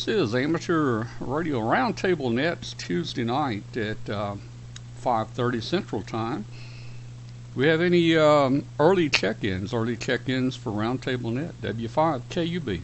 This is Amateur Radio Roundtable Net's Tuesday night at 5:30 Central Time. We have any early check-ins for Roundtable Net, W5KUB.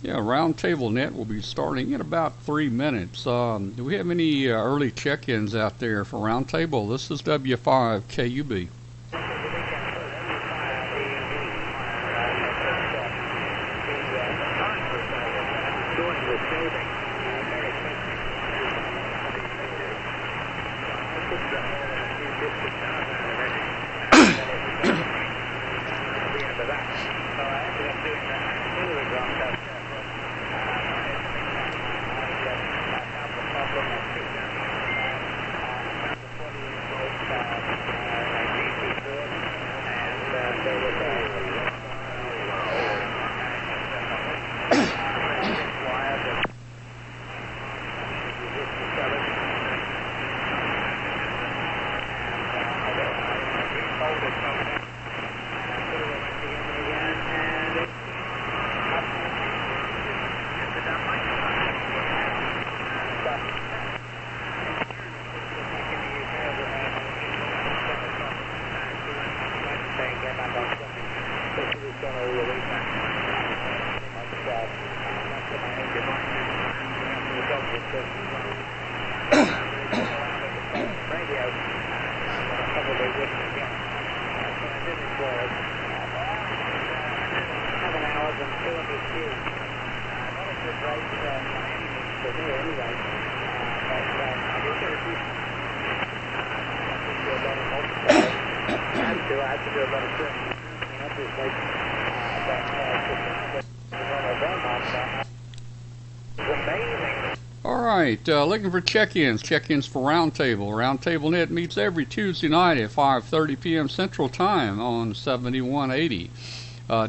Yeah, Roundtable Net will be starting in about 3 minutes. Do we have any early check-ins out there for Roundtable? This is W5KUB. right, looking for check-ins. Check-ins for Roundtable. Roundtable Net meets every Tuesday night at 5:30 p.m. Central Time on 7180.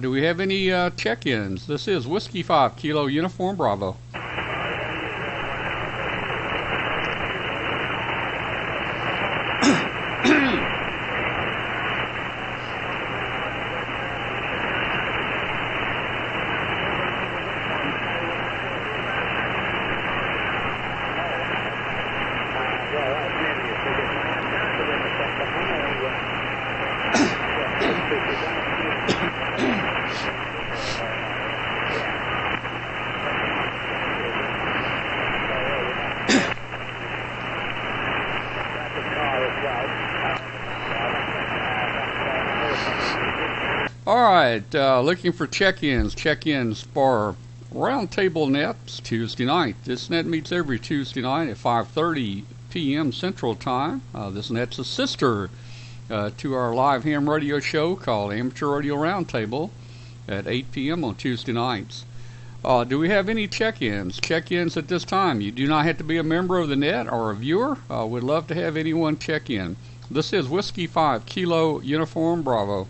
Do we have any check-ins? This is Whiskey 5 Kilo Uniform Bravo. Alright, looking for check-ins. Check-ins for Roundtable Nets Tuesday night. This net meets every Tuesday night at 5:30 p.m. Central Time. This net's a sister to our live ham radio show called Amateur Radio Roundtable at 8 p.m. on Tuesday nights. Do we have any check-ins? Check-ins at this time. You do not have to be a member of the net or a viewer. We'd love to have anyone check in. This is Whiskey 5 Kilo Uniform Bravo.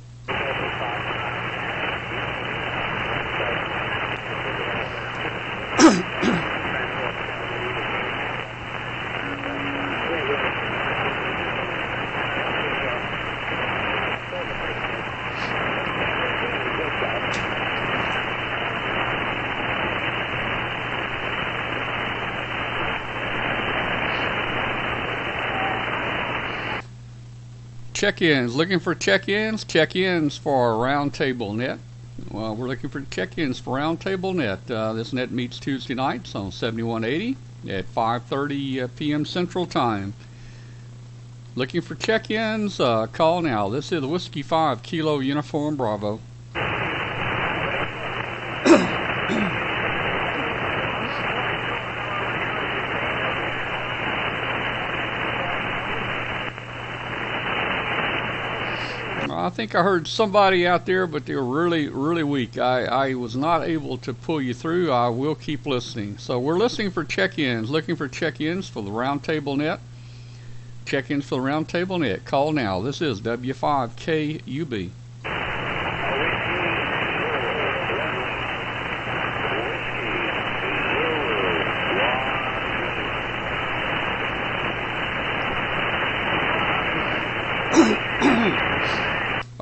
Check-ins, looking for check-ins for Roundtable Net. Well, we're looking for check-ins for Roundtable Net. This net meets Tuesday nights on 7180 at 5:30 p.m. Central Time. Looking for check-ins, call now. This is the Whiskey 5 Kilo Uniform Bravo. I think I heard somebody out there, but they were really, really weak. I was not able to pull you through. I will keep listening. So we're listening for check-ins, looking for check-ins for the Roundtable Net. Check-ins for the Roundtable Net. Call now. This is W5KUB.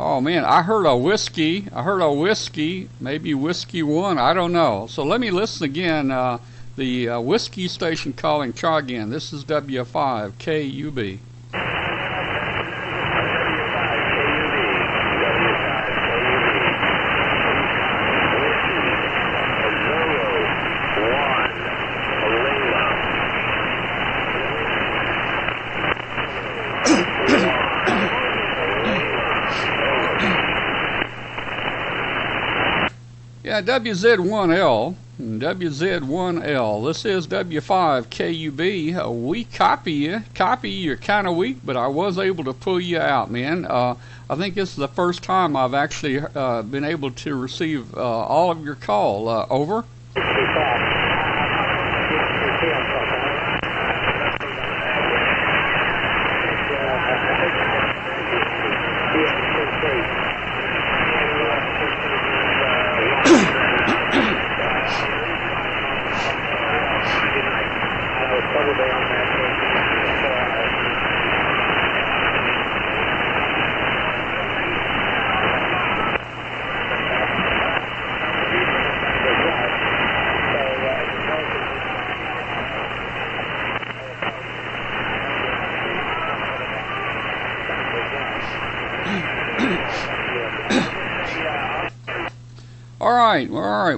Oh man, I heard a whiskey, maybe whiskey one, I don't know. So let me listen again, the whiskey station calling, try again. This is W5KUB. Yeah, WZ1L. This is W5KUB. We copy you. You're kind of weak, but I was able to pull you out, man. I think this is the first time I've actually been able to receive all of your call. Over. All right.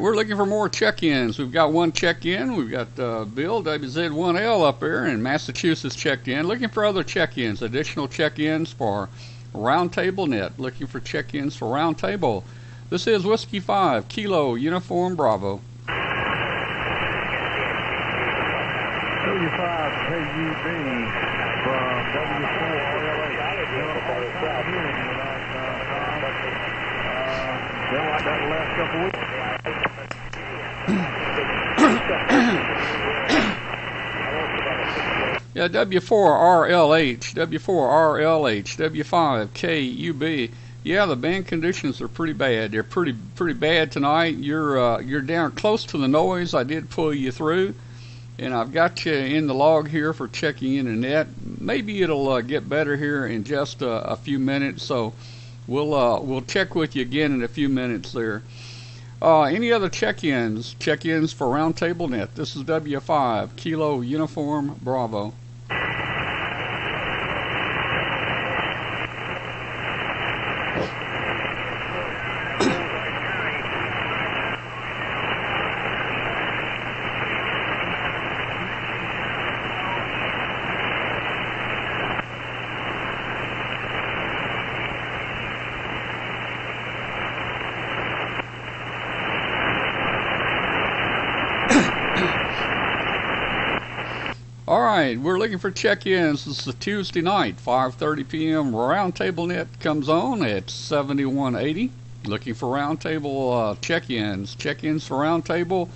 We're looking for more check-ins. We've got one check-in. We've got Bill, WZ1L up there in Massachusetts checked in. Looking for other check-ins, additional check-ins for Roundtable Net. Looking for check-ins for Roundtable. This is Whiskey 5 Kilo Uniform Bravo. W5KUB from W4RLA. Been like that the last couple weeks. Yeah, W4RLH, W4RLH, W5KUB. Yeah, the band conditions are pretty bad. They're pretty bad tonight. You're down close to the noise. I did pull you through, and I've got you in the log here for checking in the net. Maybe it'll get better here in just a few minutes. So we'll check with you again in a few minutes there. Any other check-ins? Check-ins for Roundtable Net. This is W5 Kilo Uniform Bravo. All right, we're looking for check-ins. This is a Tuesday night, 5:30 p.m. Roundtable Net comes on at 7180. Looking for Roundtable check-ins. Check-ins for Roundtable.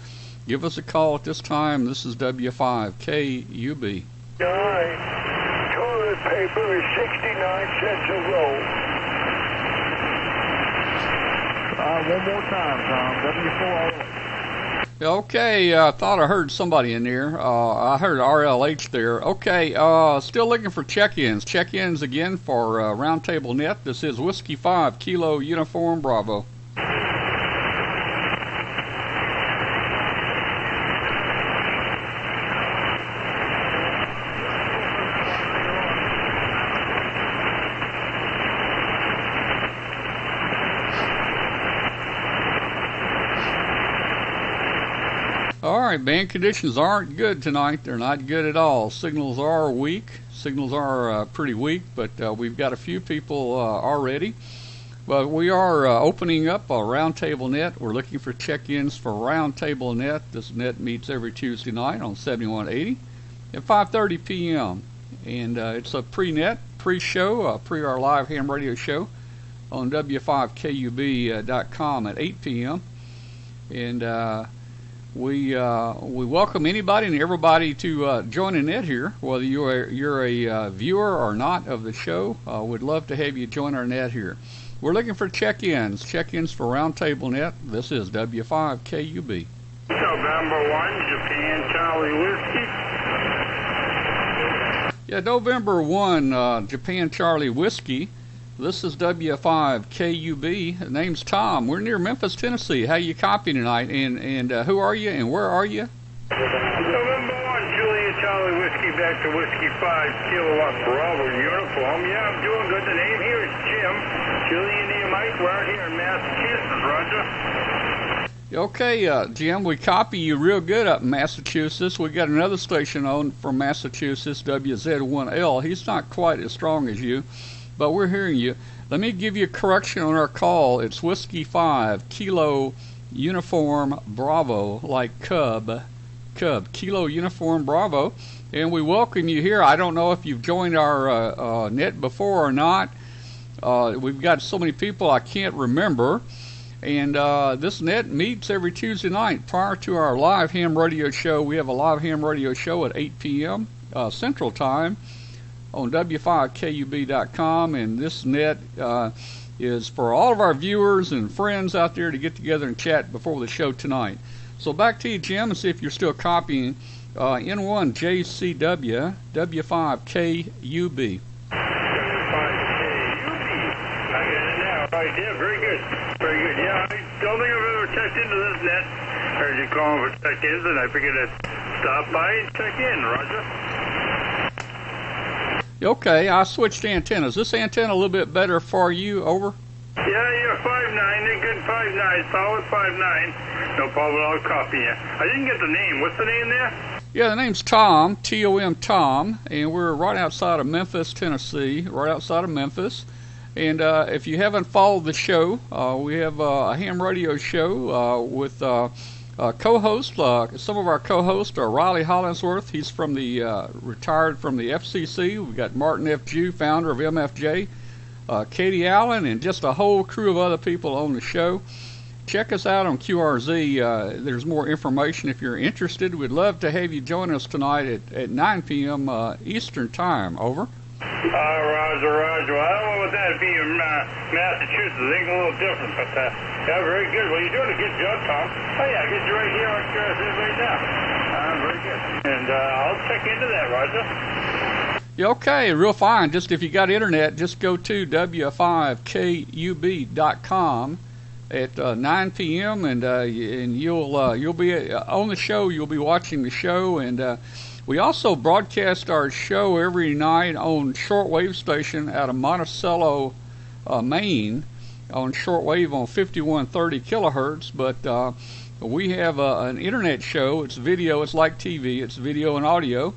Give us a call at this time. This is W5KUB. Toilet paper is 69 cents a roll. One more time, Tom. W4. Okay, I thought I heard somebody in there. I heard RLH there. Okay, still looking for check-ins. Check-ins again for Roundtable Net. This is Whiskey 5 Kilo Uniform Bravo. All right, band conditions aren't good tonight. They're not good at all. Signals are weak. Signals are pretty weak, but we've got a few people already. But we are opening up a Roundtable Net. We're looking for check-ins for Roundtable Net. This net meets every Tuesday night on 7180 at 5:30 p.m. And it's a pre-net, pre-show, our live ham radio show on W5KUB.com at 8 p.m. And we welcome anybody and everybody to join the net here, whether you're a viewer or not of the show. We'd love to have you join our net here. We're looking for check-ins for Roundtable Net. This is W5KUB. November 1, Japan Charlie Whiskey. Yeah, November 1, Japan Charlie Whiskey. This is W5KUB. The name's Tom. We're near Memphis, Tennessee. How you copying tonight? And who are you and where are you? November 1, Julia Charlie Whiskey back to Whiskey 5 Kilowatt Bravo uniform. Yeah, I'm doing good. The name here is Jim. Julia and Mike, we're out here in Massachusetts, Roger. Okay, Jim, we copy you real good up in Massachusetts. We got another station on from Massachusetts, WZ1L. He's not quite as strong as you, but we're hearing you. Let me give you a correction on our call. It's Whiskey 5 Kilo Uniform Bravo, like Cub, Kilo Uniform Bravo. And we welcome you here. I don't know if you've joined our net before or not. We've got so many people I can't remember. And this net meets every Tuesday night prior to our live ham radio show. We have a live ham radio show at 8 p.m. Central Time on W5KUB.com. And this net is for all of our viewers and friends out there to get together and chat before the show tonight. So back to you, Jim, and see if you're still copying. N1 JCW W5KUB. Right, yeah, very good. Very good. Yeah, I don't think I've ever checked into this net. Heard you calling for check-ins, and I figured I'd stop by and check in, Roger. Okay, I switched antennas. This antenna a little bit better for you, over? Yeah, you're 5'9", a good 5'9", solid 5'9". No problem, I'll copy you. I didn't get the name. What's the name there? Yeah, the name's Tom, T-O-M, Tom, and we're right outside of Memphis, Tennessee, right outside of Memphis. And if you haven't followed the show, we have a ham radio show with co-hosts. Some of our co-hosts are Riley Hollingsworth. He's from the retired from the FCC. We've got Martin F. Jew, founder of MFJ, Katie Allen, and just a whole crew of other people on the show. check us out on QRZ. There's more information if you're interested. We'd love to have you join us tonight at 9 p.m. Eastern Time. Over. Roger, Roger. Well, I don't know what that'd be in Massachusetts. I think a little different, but yeah, very good. Well, you're doing a good job, Tom. Oh, yeah, I guess you're right here on QRZ right now. Very good. And I'll check into that, Roger. Yeah, okay, real fine. Just if you got internet, just go to w5kub.com at 9 p.m. and you'll be on the show. You'll be watching the show, and we also broadcast our show every night on shortwave station out of Monticello, Maine, on shortwave on 5130 kilohertz. But we have an internet show. It's video. It's like TV. It's video and audio.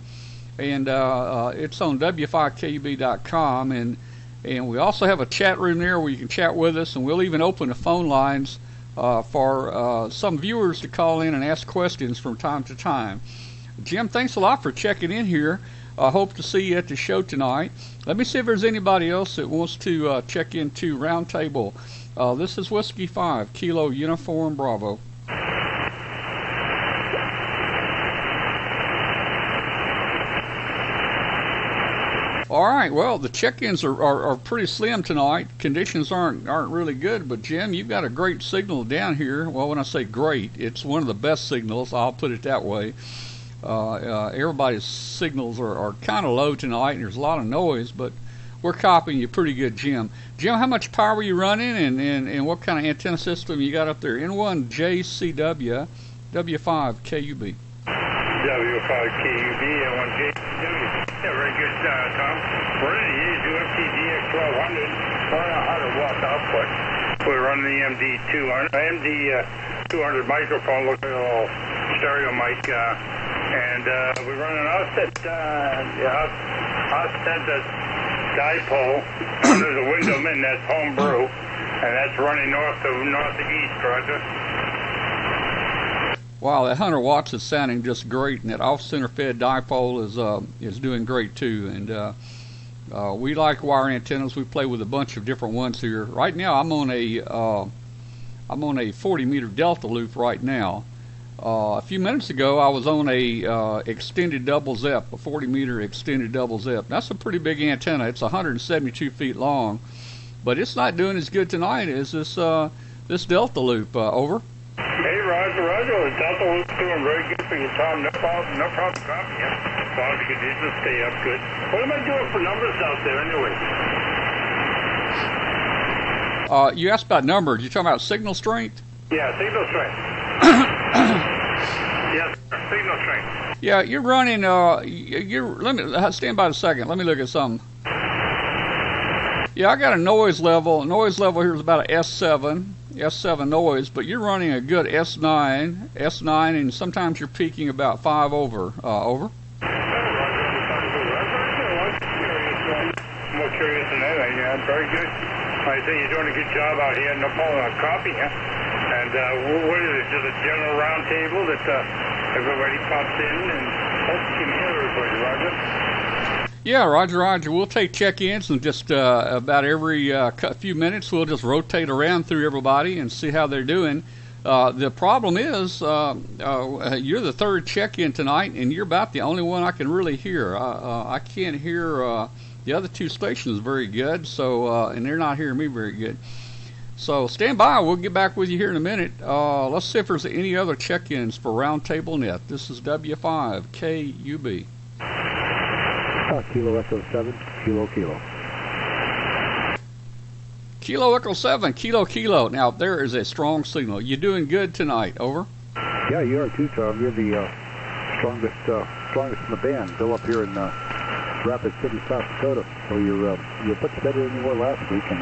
And it's on w5kub.com, and we also have a chat room there where you can chat with us, and we'll even open the phone lines for some viewers to call in and ask questions from time to time. Jim, thanks a lot for checking in here. I hope to see you at the show tonight. Let me see if there's anybody else that wants to check into Roundtable. This is Whiskey 5, Kilo Uniform Bravo. All right, well, the check-ins are pretty slim tonight. Conditions aren't really good, but Jim, you've got a great signal down here. Well, when I say great, it's one of the best signals, I'll put it that way. Everybody's signals are kind of low tonight, and there's a lot of noise, but we're copying you pretty good, Jim. Jim, how much power are you running, and what kind of antenna system you got up there? N1 JCW, W5KUB. W5KUB, N1 JCW. Yeah, very good, Tom. We're in the UFTDX 1200, 100 watt output. We're running the MD200 microphone, looks like a little stereo mic, and we run an offset dipole under the window in, that's home brew, and that's running north to east, Roger. Wow, that 100 watts is sounding just great, and that off-center fed dipole is doing great too. And we like wire antennas. We play with a bunch of different ones here. Right now, I'm on a 40 meter delta loop right now. A few minutes ago, I was on a extended double ZEP, a 40 meter extended double ZEP. That's a pretty big antenna. It's 172 feet long, but it's not doing as good tonight as this delta loop. Over. Hey, Roger. The delta loop's doing very good for you, Tom. No problem copying you. As long as the conditions stay up good. What am I doing for numbers out there anyway? You asked about numbers. You talking about signal strength? Yeah, signal strength. Yes, signal strength. Yeah, you're running. Let me stand by a second. Let me look at something. Yeah, I got a noise level. Noise level here is about an S7 noise, but you're running a good S9, and sometimes you're peaking about 5 over. Over. More curious than anything. Yeah, very good. I think you're doing a good job out here. No problem copying, huh? And what is it? Just a general round table that everybody pops in and hope you can hear everybody, Roger. Yeah, Roger. We'll take check-ins and just about every few minutes we'll just rotate around through everybody and see how they're doing. The problem is you're the third check-in tonight, and you're about the only one I can really hear. I can't hear the other two stations very good, so and they're not hearing me very good. So stand by. We'll get back with you here in a minute. Let's see if there's any other check-ins for Roundtable Net. This is W5KUB. Kilo Echo 7, Kilo. Kilo Echo 7, Kilo. Now, there is a strong signal. You doing good tonight, over? Yeah, you are too, Tom. You're the strongest in the band. Bill up here in Rapid City, South Dakota. So you're much better than you were last week, and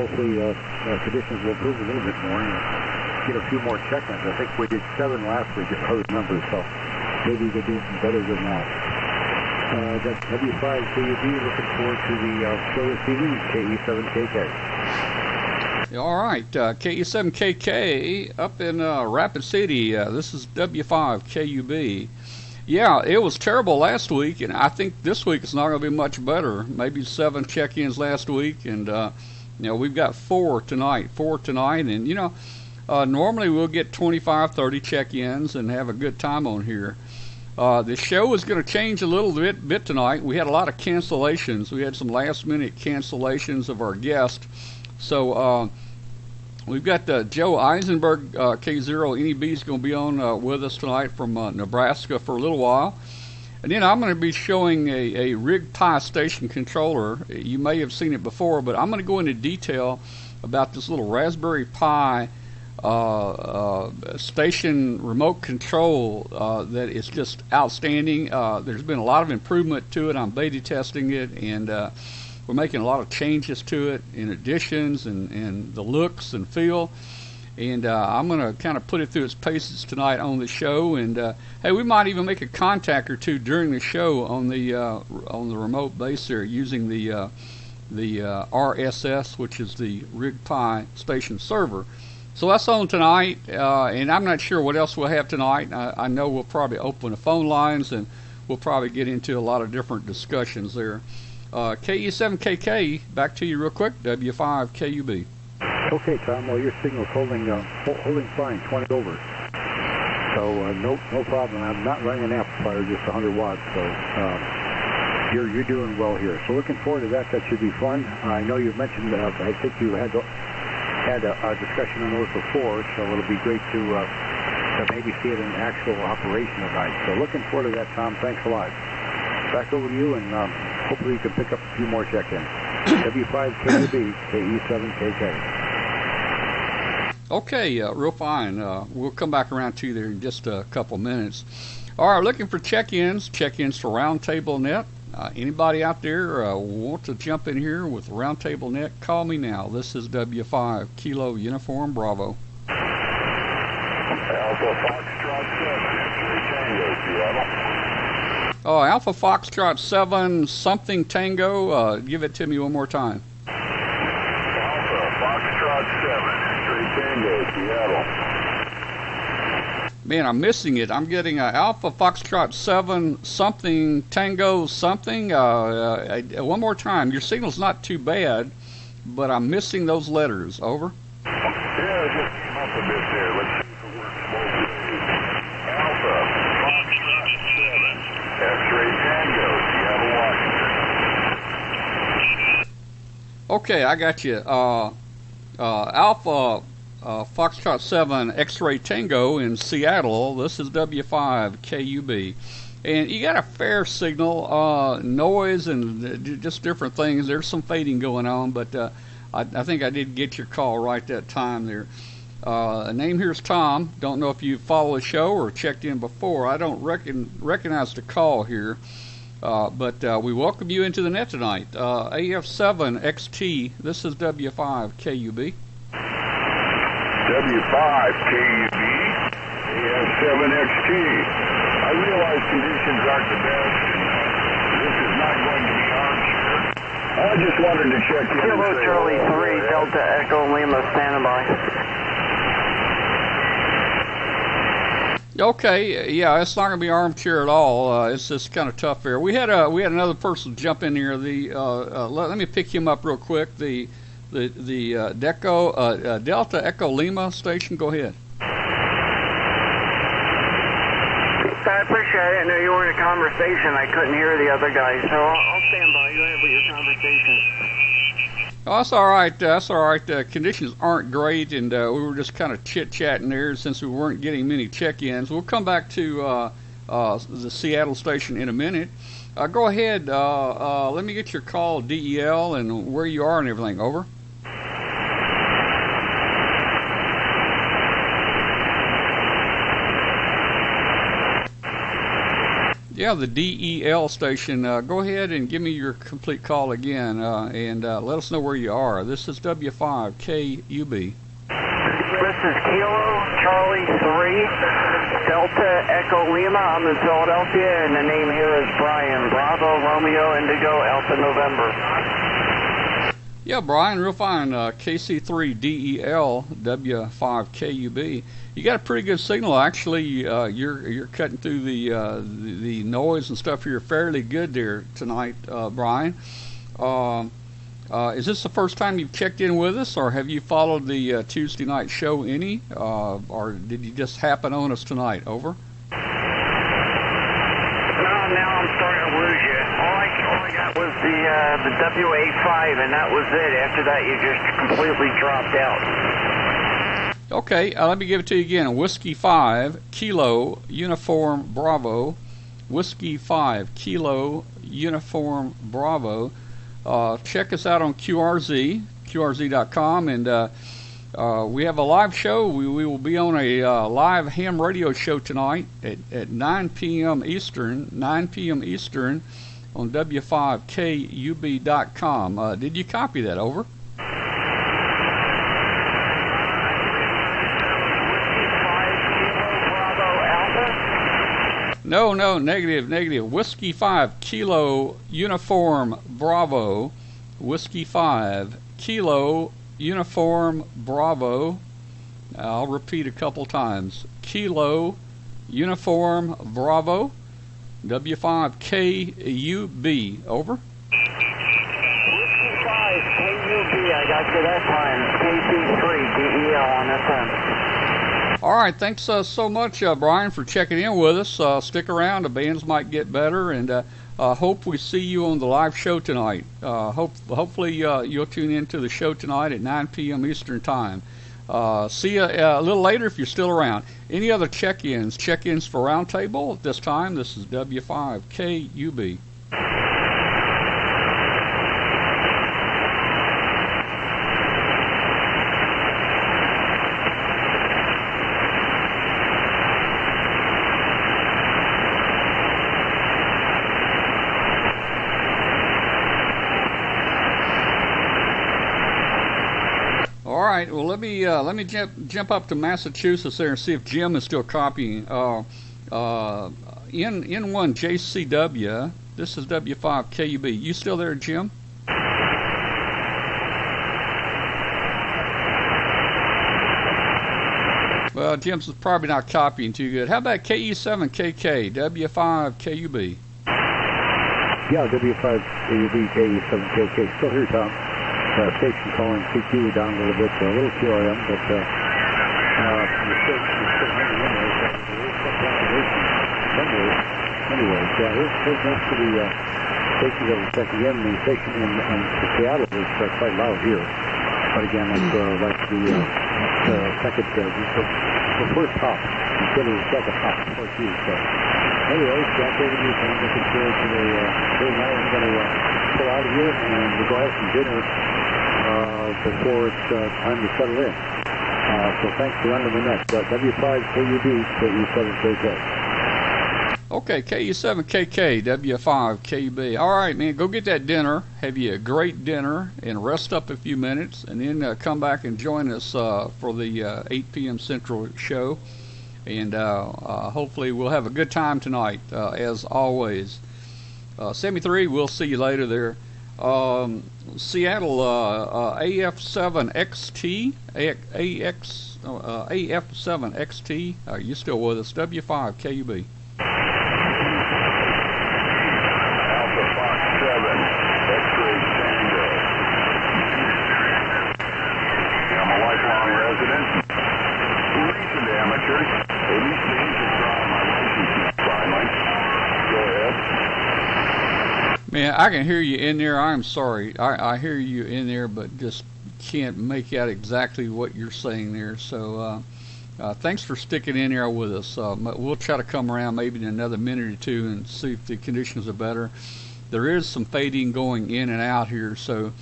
hopefully conditions will improve a little bit more and get a few more check-ins. I think we did 7 last week at those numbers, so maybe we could do some better than that. That's W5KUB, looking forward to the show this evening, KE7KK. All right, KE7KK up in Rapid City. This is W5KUB. Yeah, it was terrible last week, and I think this week it's not going to be much better. Maybe 7 check-ins last week, and we've got 4 tonight, and Normally we'll get 25, 30 check-ins and have a good time on here. The show is going to change a little bit tonight. We had a lot of cancellations. We had some last-minute cancellations of our guests. So we've got Joe Eisenberg, K0 NEB, is going to be on with us tonight from Nebraska for a little while. And then I'm going to be showing a Rig Pi station controller. You may have seen it before, but I'm going to go into detail about this little Raspberry Pi station remote control that is just outstanding. There's been a lot of improvement to it. I'm beta testing it, and we're making a lot of changes to it in additions and the looks and feel. And I'm going to kind of put it through its paces tonight on the show. And hey, we might even make a contact or two during the show on the remote base there using the RSS, which is the Rig Pi station server. So that's on tonight, and I'm not sure what else we'll have tonight. I know we'll probably open the phone lines, and we'll probably get into a lot of different discussions there. KE7KK, back to you real quick, W5KUB. Okay, Tom. Well, your signal's holding fine, 20 over. So no problem. I'm not running an amplifier, just 100 watts. So you're doing well here. So looking forward to that. That should be fun. I know you've mentioned. I think you had a discussion on those before. So it'll be great to maybe see it in actual operation tonight. So looking forward to that, Tom. Thanks a lot. Back over to you, and hopefully you can pick up a few more check-ins. W5KUB, KE7KK. Okay, real fine. We'll come back around to you there in just a couple minutes. All right, looking for check-ins for Roundtable Net. Anybody out there want to jump in here with Roundtable Net, call me now. This is W5 Kilo Uniform Bravo. Alpha Foxtrot 7, Tango, Seattle. Oh, Alpha Foxtrot 7, something Tango. Give it to me one more time. Alpha Foxtrot 7. Tango, Seattle. Man, I'm missing it. I'm getting Alpha Foxtrot 7 something Tango something. One more time. Your signal's not too bad, but I'm missing those letters. Over. Yeah, it just came up a bit there. Let's see if it works both ways. Alpha Foxtrot 7, X-ray Tango, Seattle, Washington. Okay, I got you. Alpha Foxtrot 7 X-ray Tango in Seattle. This is W5KUB. And you got a fair signal, noise and just different things. There's some fading going on, but I think I did get your call right that time there. Name here's Tom. Don't know if you follow the show or checked in before. I don't recognize the call here. But we welcome you into the net tonight. AF7XT, this is W5KUB. W5KUB, AF7XT. I realize conditions aren't the best, and this is not going to be armchair. I just wanted to check in. Kilo Charlie 3, Delta Echo Lima, standing by. Okay, yeah, it's not going to be armchair at all. It's just kind of tough there. We had another person jump in here. Let me pick him up real quick. The Delta Echo Lima station. Go ahead. I appreciate it. I know you were in a conversation. I couldn't hear the other guy, so I'll stand by. Go ahead with your conversation. Oh, that's all right. That's all right. Conditions aren't great, and we were just kind of chit-chatting there since we weren't getting many check-ins. We'll come back to the Seattle station in a minute. Go ahead. Let me get your call, DEL, and where you are and everything. Over. Yeah, the DEL station. Go ahead and give me your complete call again, and let us know where you are. This is W5KUB. This is Kilo Charlie 3, Delta Echo Lima. I'm in Philadelphia, and the name here is Brian. Bravo, Romeo, Indigo, Alpha, November. Yeah, Brian, real fine. KC3DEL, W5KUB. You got a pretty good signal, actually. You're cutting through the noise and stuff here fairly good there tonight, Brian. Is this the first time you've checked in with us, or have you followed the Tuesday night show any, or did you just happen on us tonight? Over. Now I'm starting to lose you. All I got was the WA5, and that was it. After that, you just completely dropped out. Okay, let me give it to you again. Whiskey 5, Kilo, Uniform, Bravo. Whiskey 5, Kilo, Uniform, Bravo. Check us out on QRZ.com, and we have a live show. We will be on a live ham radio show tonight at 9 p.m. Eastern, on W5KUB.com. Did you copy that? Over. No, negative. Whiskey 5, Kilo, Uniform, Bravo. Whiskey 5, Kilo, Uniform, Bravo. I'll repeat a couple times. Kilo, Uniform, Bravo. W5KUB. Over. Whiskey 5, KUB, I got you that time. KC3, DEL on FM. All right, thanks so much, Brian, for checking in with us. Stick around, the bands might get better, and hope we see you on the live show tonight. Hopefully you'll tune in to the show tonight at 9 p.m. Eastern Time. See you a little later if you're still around. Any other check-ins for Roundtable at this time? This is W5KUB. All right. Well, let me jump up to Massachusetts there and see if Jim is still copying. N1 JCW. This is W5KUB. You still there, Jim? Well, Jim's probably not copying too good. How about KE7KK, W5KUB? Yeah, W5KUB, KE7KK. Still here, Tom. Station calling CQ down a little bit, a little QRM, but you're still hanging in there. There is some population somewhere. Anyways, here's next to the station that was checking in. The station in Seattle is quite loud here. But again, it's like the second, the first hop instead of the second hop before you. So, anyways, back over to you, Tom. Looking forward to the now I'm going to pull out of here and we'll go have some dinner before it's time to settle in. So thanks for running the next. W5KUB, KE7KK. Okay, KE7KK, W5KUB. All right, man, go get that dinner. Have you a great dinner and rest up a few minutes, and then come back and join us for the 8 p.m. Central show. And hopefully we'll have a good time tonight, as always. 73, we'll see you later there. Seattle AF7XT, AF7XT. Are you still with us? W5KUB. Alpha Fox 7, X-ray Tango. I'm a lifelong resident, recent amateur. They need to draw my license finally. Go ahead. Man, I can hear you in there. I'm sorry. I hear you in there, but just can't make out exactly what you're saying there. So thanks for sticking in there with us. We'll try to come around maybe in another minute or two and see if the conditions are better. There is some fading going in and out here, so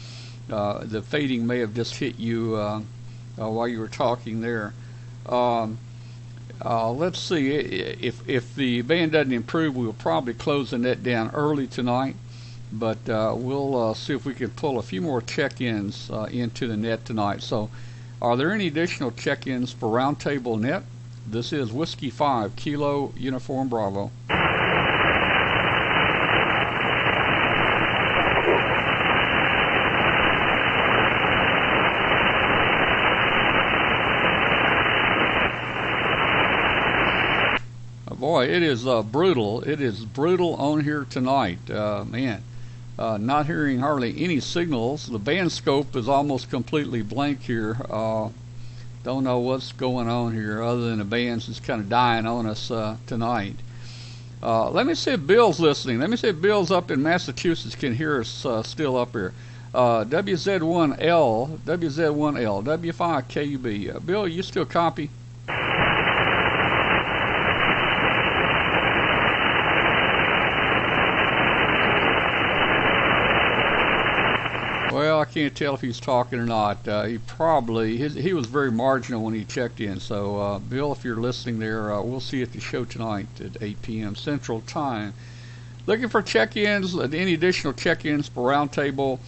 the fading may have just hit you while you were talking there. Let's see. If the band doesn't improve, we'll probably close the net down early tonight. But we'll see if we can pull a few more check-ins into the net tonight. So are there any additional check-ins for Roundtable Net? This is Whiskey 5, Kilo, Uniform, Bravo. Boy, it is brutal. It is brutal on here tonight. Man, Not hearing hardly any signals. The band scope is almost completely blank here. Don't know what's going on here other than the band's just kind of dying on us tonight. Let me see if Bill's listening. Let me see if Bill's up in Massachusetts can hear us still up here. WZ1L, W5KUB. Bill, you still copy? Well, I can't tell if he's talking or not. He was very marginal when he checked in. So, Bill, if you're listening there, we'll see you at the show tonight at 8 p.m. Central Time. Looking for check-ins, any additional check-ins for Roundtable.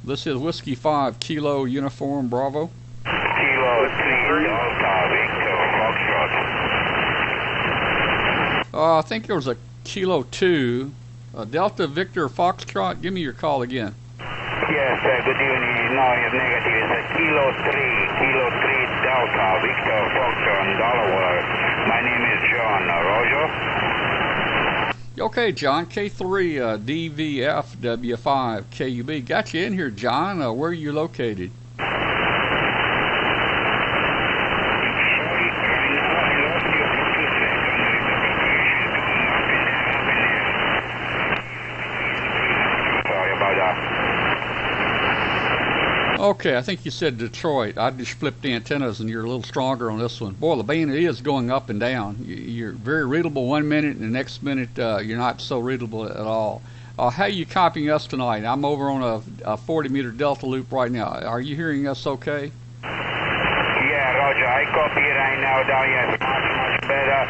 This is Whiskey 5 Kilo Uniform Bravo. Kilo 3 Delta Victor Foxtrot. I think there was a Kilo 2 Delta Victor Foxtrot. Give me your call again. Yes, good evening. No, it's negative. It's a Kilo 3 Delta Victor Foxtrot, Delaware. My name is John. Roger? Okay, John, K3 DVFW5 KUB. Got you in here, John. Where are you located? Okay, I think you said Detroit. I just flipped the antennas and you're a little stronger on this one. Boy, the band is going up and down. You're very readable 1 minute and the next minute you're not so readable at all. How are you copying us tonight? I'm over on a 40-meter delta loop right now. Are you hearing us okay? Yeah, Roger. I copy right now down here. Much better.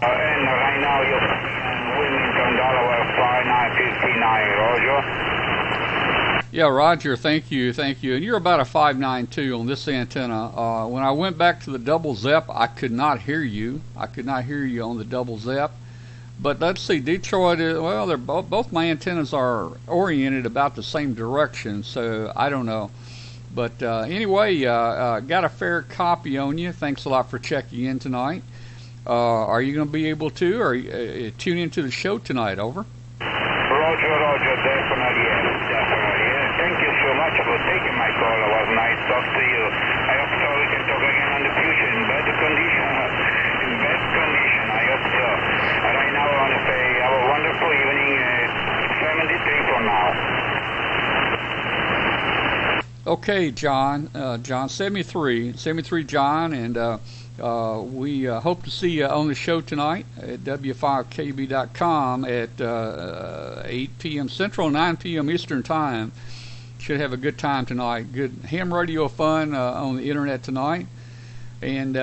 And right now you're in Wilmington, Delaware, 5959. Roger? Yeah, Roger, thank you. And you're about a 592 on this antenna. When I went back to the double ZEP, I could not hear you. on the double ZEP. But let's see, Detroit, they're both my antennas are oriented about the same direction, so I don't know. But anyway, got a fair copy on you. Thanks a lot for checking in tonight. Are you going to be able to tune into the show tonight? Over. Roger, definitely. Thank you so much for taking my call. It was nice to talk to you. I hope so we can talk again in the future in better condition. I hope so. Right now I want to say have a wonderful evening. 73 for now. Okay, John, 73 John, and we hope to see you on the show tonight at w5kb.com at 8 p.m. Central, 9 p.m. Eastern Time. Should have a good time tonight. Good ham radio fun on the internet tonight. And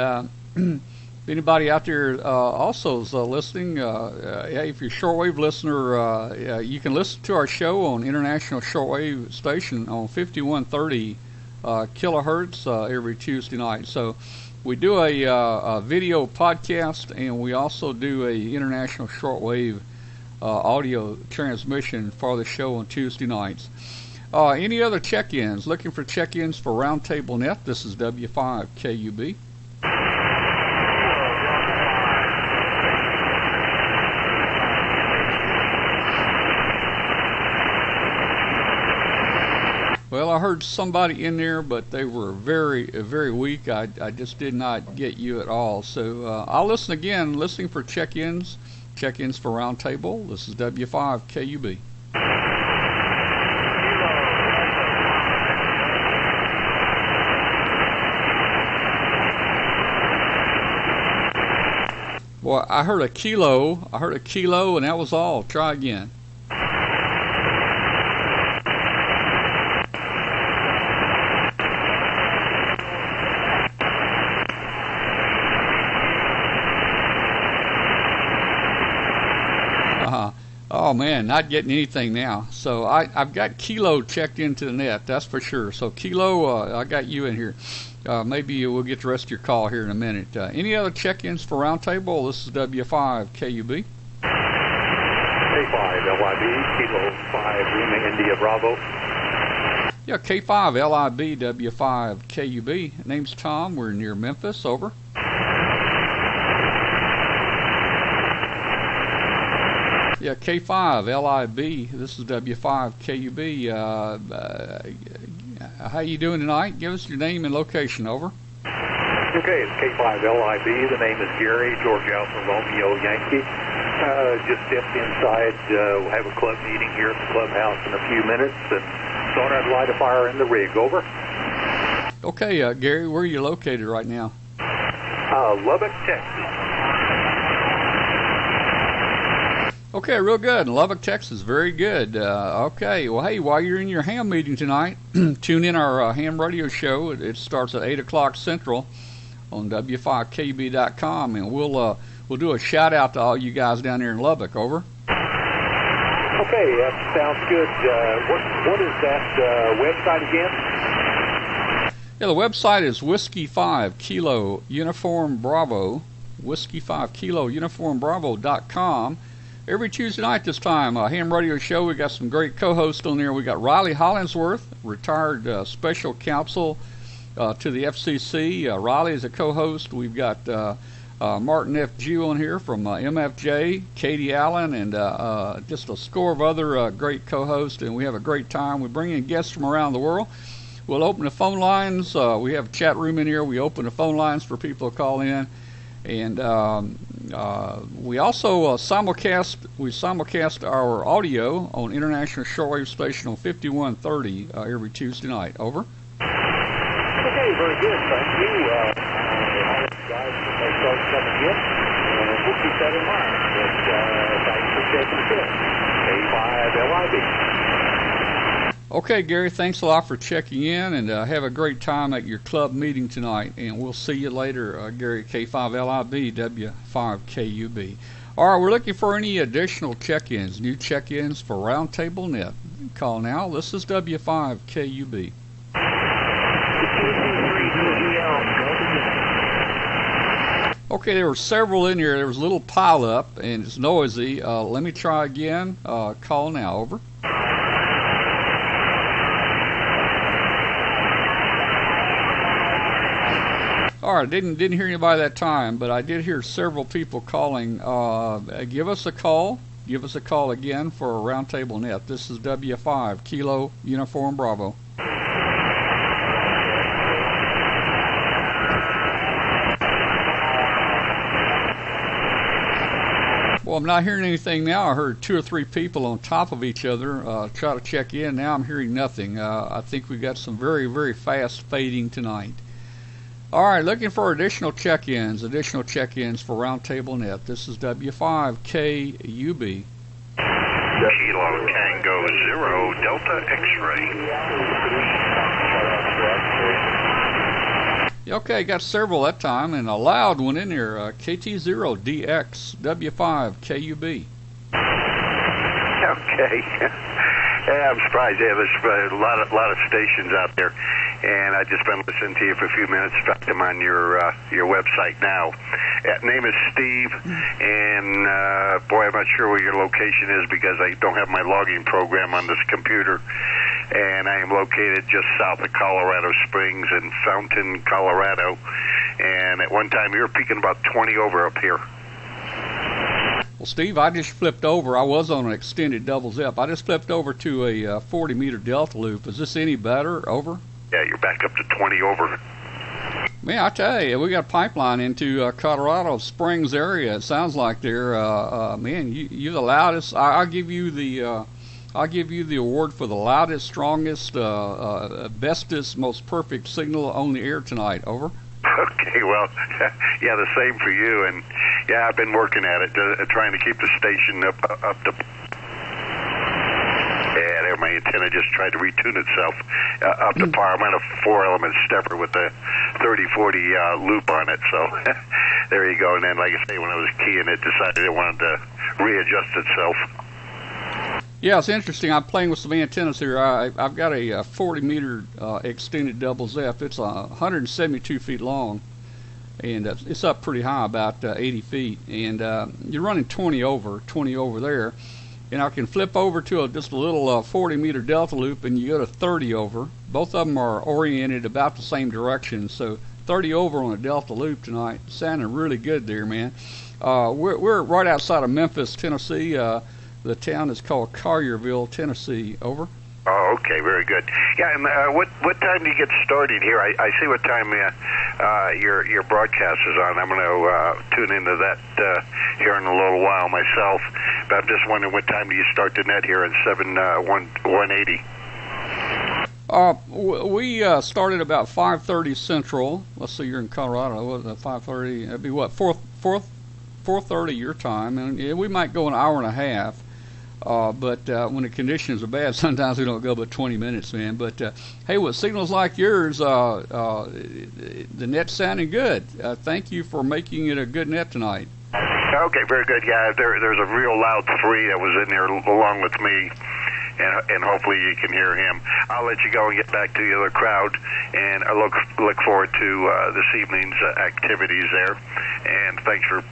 if anybody out there also is listening, if you're a shortwave listener, you can listen to our show on International Shortwave Station on 5130 kilohertz every Tuesday night. So we do a video podcast, and we also do a international shortwave audio transmission for the show on Tuesday nights. Any other check-ins? Looking for check-ins for Roundtable Net. This is W5KUB. Well, I heard somebody in there, but they were very, very weak. I just did not get you at all. So I'll listen again, listening for check-ins for Roundtable. This is W5KUB. Boy, I heard a kilo, and that was all. Try again. Oh man, not getting anything now. So I've got Kilo checked into the net, that's for sure. So Kilo, I got you in here. Maybe we'll get the rest of your call here in a minute. Any other check-ins for Roundtable? This is W5KUB. K5 LIB, Kilo 5 Lima India Bravo. Yeah, K5 LIB W5KUB. Name's Tom. We're near Memphis. Over. Yeah, K5 LIB. This is W5 KUB. How you doing tonight? Give us your name and location. Over. Okay, it's K5LIB. The name is Gary, George Alpha Romeo Yankee. Just stepped inside. We'll have a club meeting here at the clubhouse in a few minutes, and thought I'd light a fire in the rig. Over. Okay, Gary, where are you located right now? Lubbock, Texas. Okay, real good. Lubbock, Texas, very good. Okay, well, hey, while you're in your ham meeting tonight, tune in our ham radio show. It starts at 8 o'clock Central on W5KB.com, and we'll do a shout out to all you guys down there in Lubbock. Over. Okay, that sounds good. What is that website again? Yeah, the website is Whiskey 5 Kilo Uniform Bravo, Whiskey 5 Kilo Uniform Bravo.com. Every Tuesday night this time, ham radio show. We got some great co-hosts on there. We got Riley Hollingsworth, retired special counsel to the FCC. Riley is a co-host. We've got Martin F. Jew on here from MFJ, Katie Allen, and just a score of other great co-hosts. And we have a great time. We bring in guests from around the world. We'll open the phone lines. We have a chat room in here. We open the phone lines for people to call in. And we also simulcast our audio on International Shortwave Station on 5130 every Tuesday night. Over. Okay, very good. Thank you. Guys, when they start coming in, and we'll keep that in mind. But thanks for checking it. K5LIB. Okay, Gary, thanks a lot for checking in, and have a great time at your club meeting tonight. And we'll see you later, Gary, K5LIB, W5KUB. All right, we're looking for any additional check-ins, new check-ins for Roundtable Net. Call now. This is W5KUB. Okay, there were several in here. There was a little pile up, and it's noisy. Let me try again. Call now. Over. All right, didn't hear anybody that time, but I did hear several people calling. Give us a call. Give us a call again for a Roundtable Net. This is W5 Kilo Uniform Bravo. Well, I'm not hearing anything now. I heard 2 or 3 people on top of each other try to check in. Now I'm hearing nothing. I think we got some very, very fast fading tonight. All right, looking for additional check-ins for Roundtable Net. This is W5KUB. Kilo Tango 0 Delta X-ray. Okay, got several that time, and a loud one in there. KT0DX W5KUB. Okay. Yeah, I'm surprised. Yeah, there's a lot of stations out there, and I've just been listening to you for a few minutes. Dropped them on your website now. Name is Steve, and boy, I'm not sure where your location is because I don't have my logging program on this computer. And I am located just south of Colorado Springs in Fountain, Colorado. And at one time, you were peaking about 20 over up here. Well, Steve, I just flipped over. I was on an extended double zip. I just flipped over to a 40-meter delta loop. Is this any better? Over? Yeah, you're back up to 20 over. Man, I tell you, we got a pipeline into Colorado Springs area. It sounds like they're, man, you're the loudest. I'll give you the award for the loudest, strongest, bestest, most perfect signal on the air tonight. Over. Okay, well, yeah, the same for you. And yeah, I've been working at it, trying to keep the station up to. Yeah, there, my antenna just tried to retune itself up to par. I'm on a 4-element stepper with a 30-40 loop on it, so there you go. And then, like I say, when I was keying it, decided it wanted to readjust itself. Yeah, it's interesting. I'm playing with some antennas here. I've got a 40-meter extended double zip. It's 172 feet long, and it's up pretty high, about 80 feet. And you're running 20 over there. And I can flip over to just a little 40-meter delta loop, and you go to 30 over. Both of them are oriented about the same direction. So 30 over on a delta loop tonight, sounding really good there, man. We're right outside of Memphis, Tennessee. The town is called Collierville, Tennessee. Over. Oh, okay, very good. Yeah, and what time do you get started here? I see what time your broadcast is on. I'm going to tune into that here in a little while myself. But I'm just wondering what time do you start the net here in 180? We started about 5:30 Central. Let's see, you're in Colorado. What, 5:30? That'd be what, 4:30 your time, and yeah, we might go an hour and a half. But when the conditions are bad, sometimes we don't go but 20 minutes, man. But hey, with signals like yours, the net's sounding good. Thank you for making it a good net tonight. Okay, very good. Yeah, there's a real loud 3 that was in there along with me, and hopefully you can hear him. I'll let you go and get back to the other crowd, and I look forward to this evening's activities there. And thanks for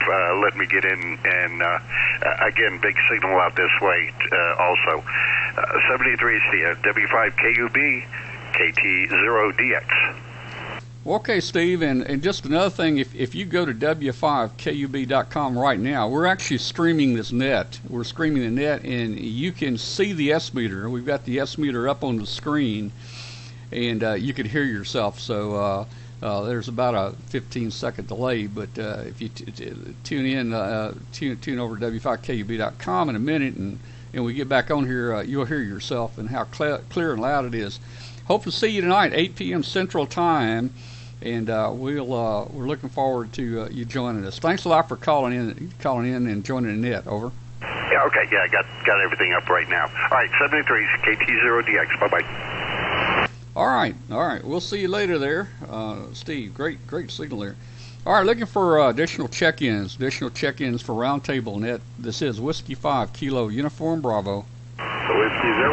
letting me get in. And again, big signal out this way also. 73 W5KUB KT0DX. Okay, Steve, and just another thing, if you go to W5KUB.com right now, we're actually streaming this net. We're streaming the net, and you can see the S meter. We've got the S meter up on the screen, and you can hear yourself. So there's about a 15-second delay, but if you tune over to W5KUB.com in a minute, and we get back on here, you'll hear yourself and how clear and loud it is. Hope to see you tonight, 8 p.m. Central Time, and we're looking forward to you joining us. Thanks a lot for calling in and joining the net. Over. Yeah, okay, yeah, I got everything up right now. All right, 73 KT0DX. Bye-bye. All right. We'll see you later there, Steve. Great signal there. All right, looking for additional check-ins for Roundtable Net. This is Whiskey 5 Kilo Uniform Bravo. Whiskey 0,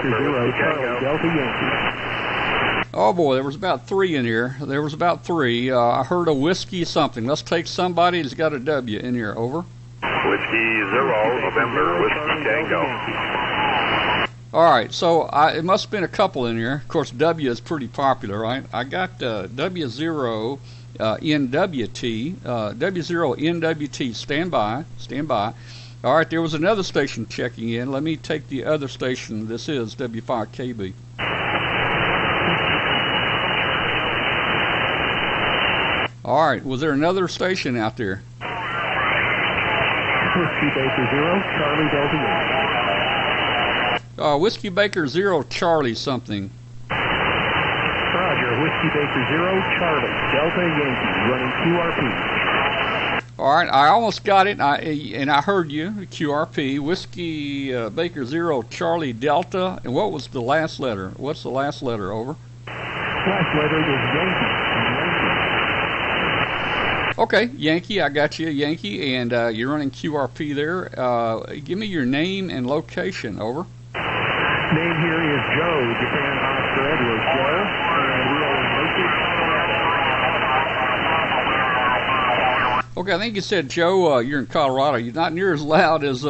Zero, Charlie, Delta Yankee. Oh boy, there was about 3 in here. I heard a whiskey something. Let's take somebody that's got a W in here. Over. Whiskey 0, November, Whiskey Tango. All right, so it must have been a couple in here. Of course, W is pretty popular, right? I got W0 NWT, W0 NWT. Stand by. All right, there was another station checking in. Let me take the other station. This is W5KB. All right, was there another station out there? Whiskey Baker 0, Charlie Delta Yankee. Whiskey Baker 0, Charlie something. Roger, Whiskey Baker 0, Charlie Delta Yankee, running QRP. All right, I almost got it, and I heard you, QRP, Whiskey Baker 0, Charlie Delta, and what was the last letter? What's the last letter, over? Last letter is Yankee. Okay, Yankee, I got you, Yankee, and you're running QRP there. Give me your name and location, over. Name here is Joe, Japan Oscar Edward, Joe, and we are in Okay, I think you said Joe. You're in Colorado. You're not near as loud as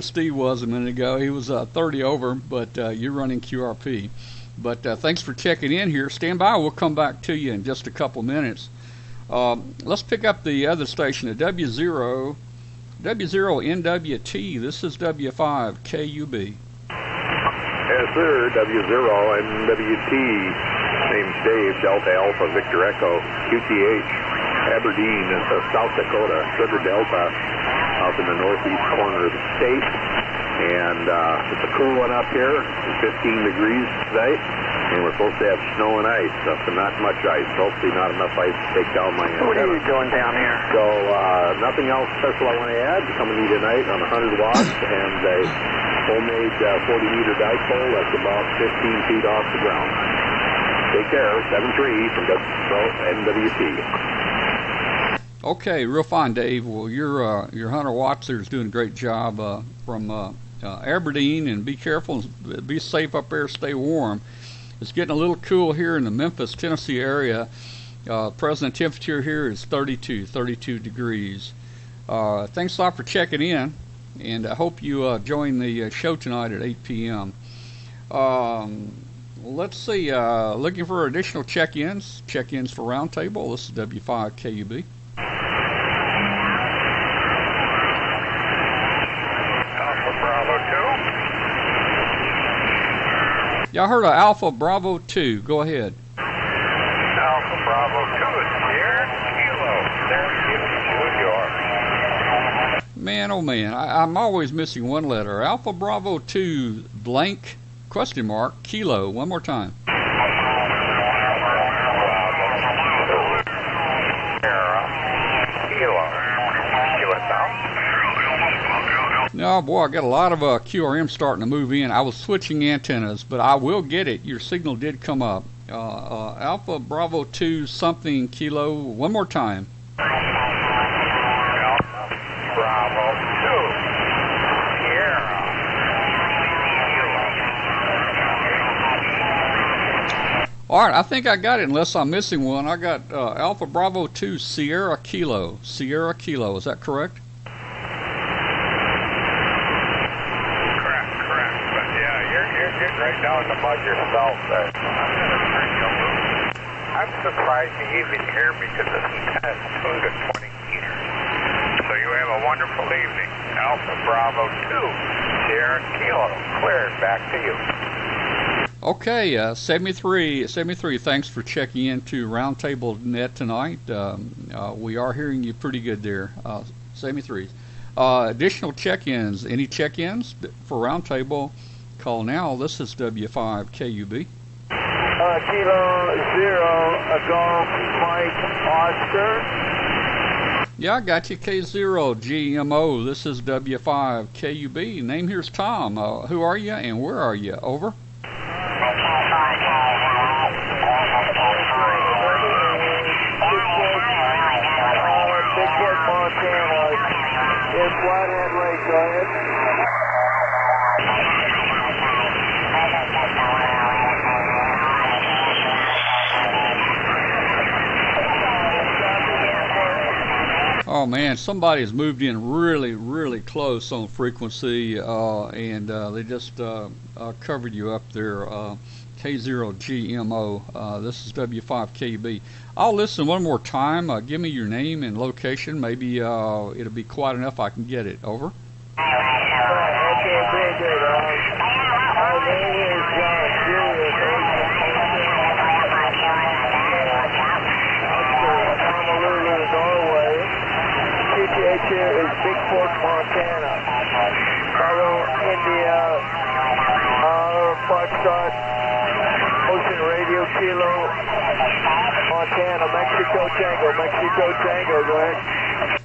Steve was a minute ago. He was 30 over, but you're running QRP. But thanks for checking in here. Stand by. We'll come back to you in just a couple minutes. Let's pick up the other station, the W0 NWT. This is W5 KUB. Yes, sir. W0 NWT. Name's Dave. Delta Alpha Victor Echo QTH. Aberdeen, South Dakota, Sugar Delta, up in the northeast corner of the state. And it's a cool one up here. It's 15 degrees today. And we're supposed to have snow and ice, so not much ice. Hopefully not enough ice to take down my antenna. What are you doing down here? So nothing else special I want to add. Coming to you tonight on 100 watts and a homemade 40-meter dipole that's about 15 feet off the ground. Take care. 7-3 from NWT. Okay, real fine, Dave. Well, your 100 watts there is doing a great job from Aberdeen, and be careful, and be safe up there, stay warm. It's getting a little cool here in the Memphis, Tennessee area. Present temperature here is 32 degrees. Thanks a lot for checking in, and I hope you join the show tonight at 8 p.m. Let's see, looking for additional check-ins for Roundtable. This is W5KUB. Yeah, I heard a Alpha Bravo 2. Go ahead. Alpha Bravo 2 is here. Kilo. There you are. Man, oh man, I'm always missing one letter. Alpha Bravo 2 blank question mark Kilo. One more time. No, boy, I got a lot of QRM starting to move in. I was switching antennas, but I will get it. Your signal did come up. Alpha Bravo 2 something Kilo. One more time. Alpha Bravo 2. Sierra. All right, I think I got it unless I'm missing one. I got Alpha Bravo 2 Sierra Kilo. Sierra Kilo, is that correct? Right down the mud yourself there. I'm surprised you even hear me because this antenna is tuned at 20 meters. So you have a wonderful evening. Alpha Bravo 2, Sierra Kilo, clear. Back to you. Okay, 73, thanks for checking into Roundtable Net tonight. We are hearing you pretty good there, 73. Additional check-ins, any check-ins for Roundtable? Call now. This is W5 KUB. Kilo 0, Golf Mike Oscar. Yeah, I got you. K0 GMO. This is W5 KUB. Name here's Tom. Who are you and where are you? Over. Bigfoot, Montana. It's Flathead Lake. Go ahead. Oh man, somebody's moved in really, really close on frequency, and they just covered you up there. K0GMO. This is W5KUB. I'll listen one more time. Give me your name and location. Maybe it'll be quiet enough I can get it. Over. Okay, very good. Our name is Honolulu, Norway. QTH here is Bigfoot, Montana. Bravo, India, Foxtrot, Ocean Radio, Kilo, Montana, Mexico Tango, go ahead.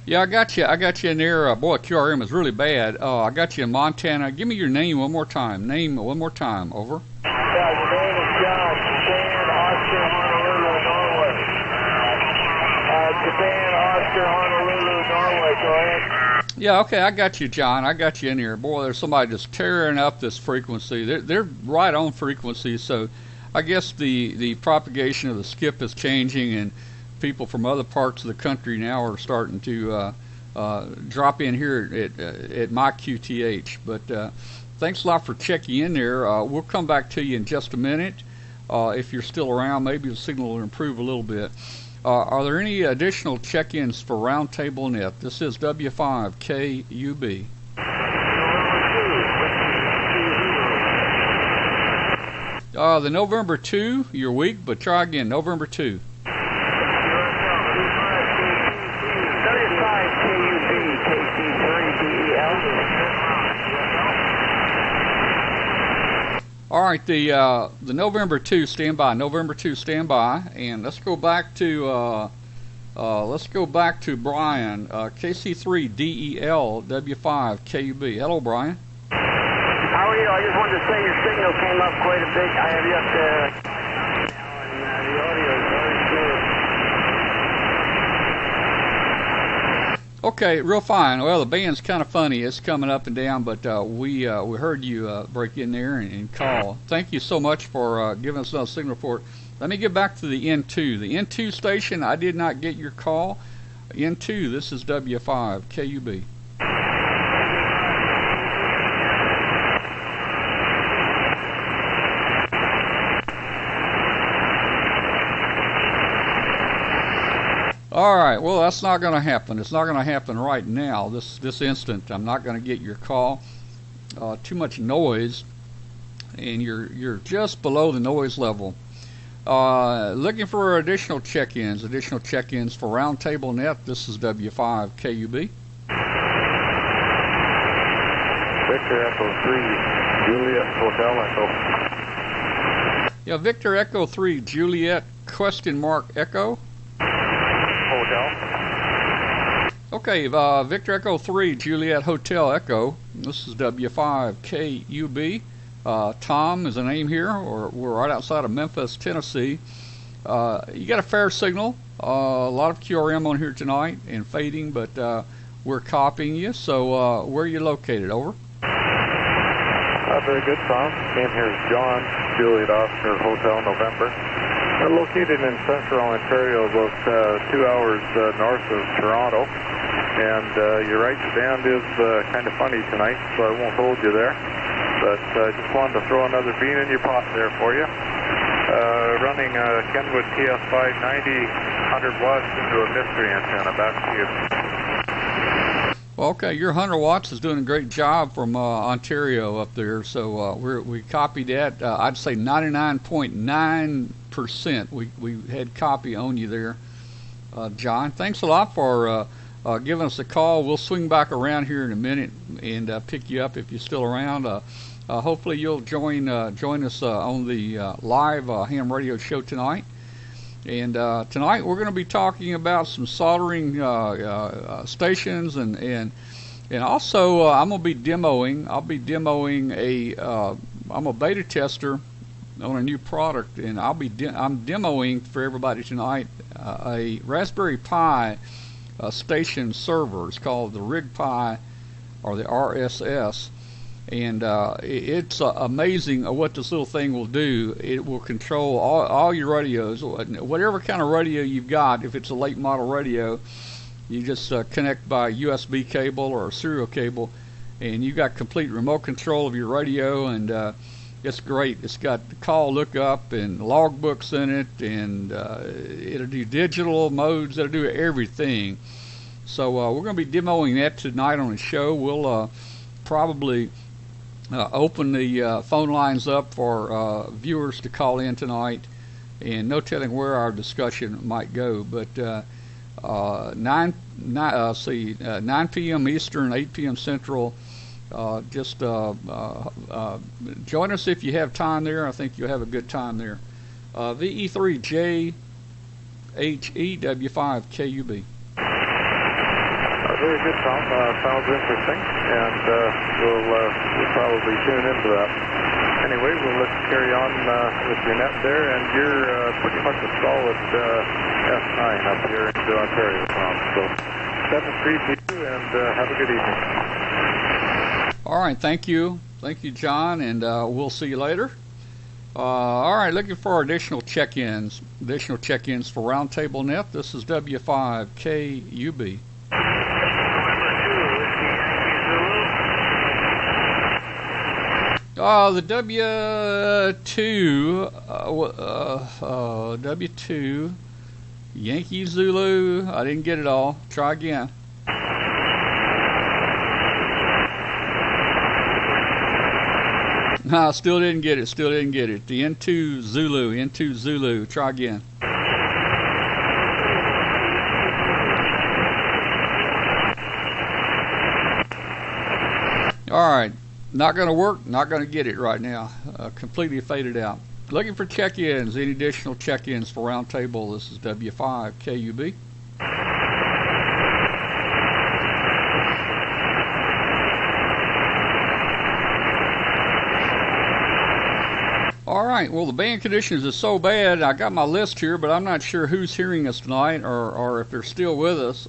Yeah, I got you in there. Boy, QRM is really bad. I got you in Montana. Give me your name one more time. Name one more time. Over. Yeah, your name is John. Japan, Oscar, Honolulu, Norway. Japan, Oscar, Honolulu, Norway. Go ahead. Yeah, okay, I got you, John. I got you in here. Boy, there's somebody just tearing up this frequency. They're right on frequency, so I guess the propagation of the skip is changing, and people from other parts of the country now are starting to drop in here at my QTH. But thanks a lot for checking in there. We'll come back to you in just a minute. If you're still around, maybe the signal will improve a little bit. Are there any additional check-ins for Roundtable Net? This is W5KUB. The November 2, you're weak, but try again. November 2. All right, the November 2 standby. November 2 standby, and let's go back to Brian. KC3DEL W5 KUB. Hello, Brian. How are you? I just wanted to say your signal came up quite a bit. I have you up there. And the audio is very good. Okay, real fine. Well, the band's kind of funny. It's coming up and down, but we heard you break in there and call. Thank you so much for giving us a signal report. Let me get back to the N2. The N2 station, I did not get your call. N2, this is W5 KUB. All right, well, that's not going to happen. It's not going to happen right now, this instant. I'm not going to get your call. Too much noise. and you're just below the noise level. Looking for additional check-ins for Roundtable Net. This is W5KUB. Victor Echo 3, Juliet Hotel Echo. Yeah, Victor Echo 3, Juliet Echo. Hotel. Okay, Victor Echo 3, Juliet Hotel Echo. This is W5KUB. Tom is a name here, or we're right outside of Memphis, Tennessee. You got a fair signal. A lot of QRM on here tonight and fading, but we're copying you. So where are you located? Over. Very good, Tom. Name here is John, Juliet Oscar Hotel November. We're located in central Ontario, about 2 hours north of Toronto. And you're right, the band is kind of funny tonight, so I won't hold you there. But I just wanted to throw another bean in your pot there for you. Running Kenwood TS590, 100 watts into a mystery antenna. Back to you. Well, okay, your 100 watts is doing a great job from Ontario up there, so we copied that. I'd say 99.9% we had copy on you there, John. Thanks a lot for giving us a call. We'll swing back around here in a minute and pick you up if you're still around. Hopefully you'll join us on the live ham radio show tonight. And tonight we're going to be talking about some soldering stations and also I'm going to be demoing. I'll be demoing I'm a beta tester on a new product, and I'm demoing for everybody tonight a Raspberry Pi station server. It's called the RigPi or the RSS. And it's amazing what this little thing will do. It will control all your radios, whatever kind of radio you've got. If it's a late model radio, you just connect by USB cable or a serial cable, and you got complete remote control of your radio. And it's great. It's got the call lookup and logbooks in it, and it'll do digital modes. It'll do everything. So we're going to be demoing that tonight on the show. We'll probably open the phone lines up for viewers to call in tonight, and no telling where our discussion might go. But 9 p.m. Eastern, 8 p.m. Central. Just join us if you have time there. I think you'll have a good time there. VE3JHEW5KUB. Very good, Tom. Sounds interesting, and we'll probably tune into that. Anyway, we'll let you carry on with your net there, and you're pretty much a solid S9 up here into Ontario, Tom. So 7-3 to you, and have a good evening. All right, thank you, John, and we'll see you later. All right, looking for additional check-ins for Roundtable Net. This is W5KUB. The W2 Yankee Zulu. I didn't get it all. Try again. No, still didn't get it. The N2 Zulu. Try again. All right. Not going to work, not going to get it right now. Completely faded out. Looking for check-ins, any additional check-ins for Roundtable. This is W5KUB. All right, well, the band conditions is so bad. I got my list here, but I'm not sure who's hearing us tonight or if they're still with us.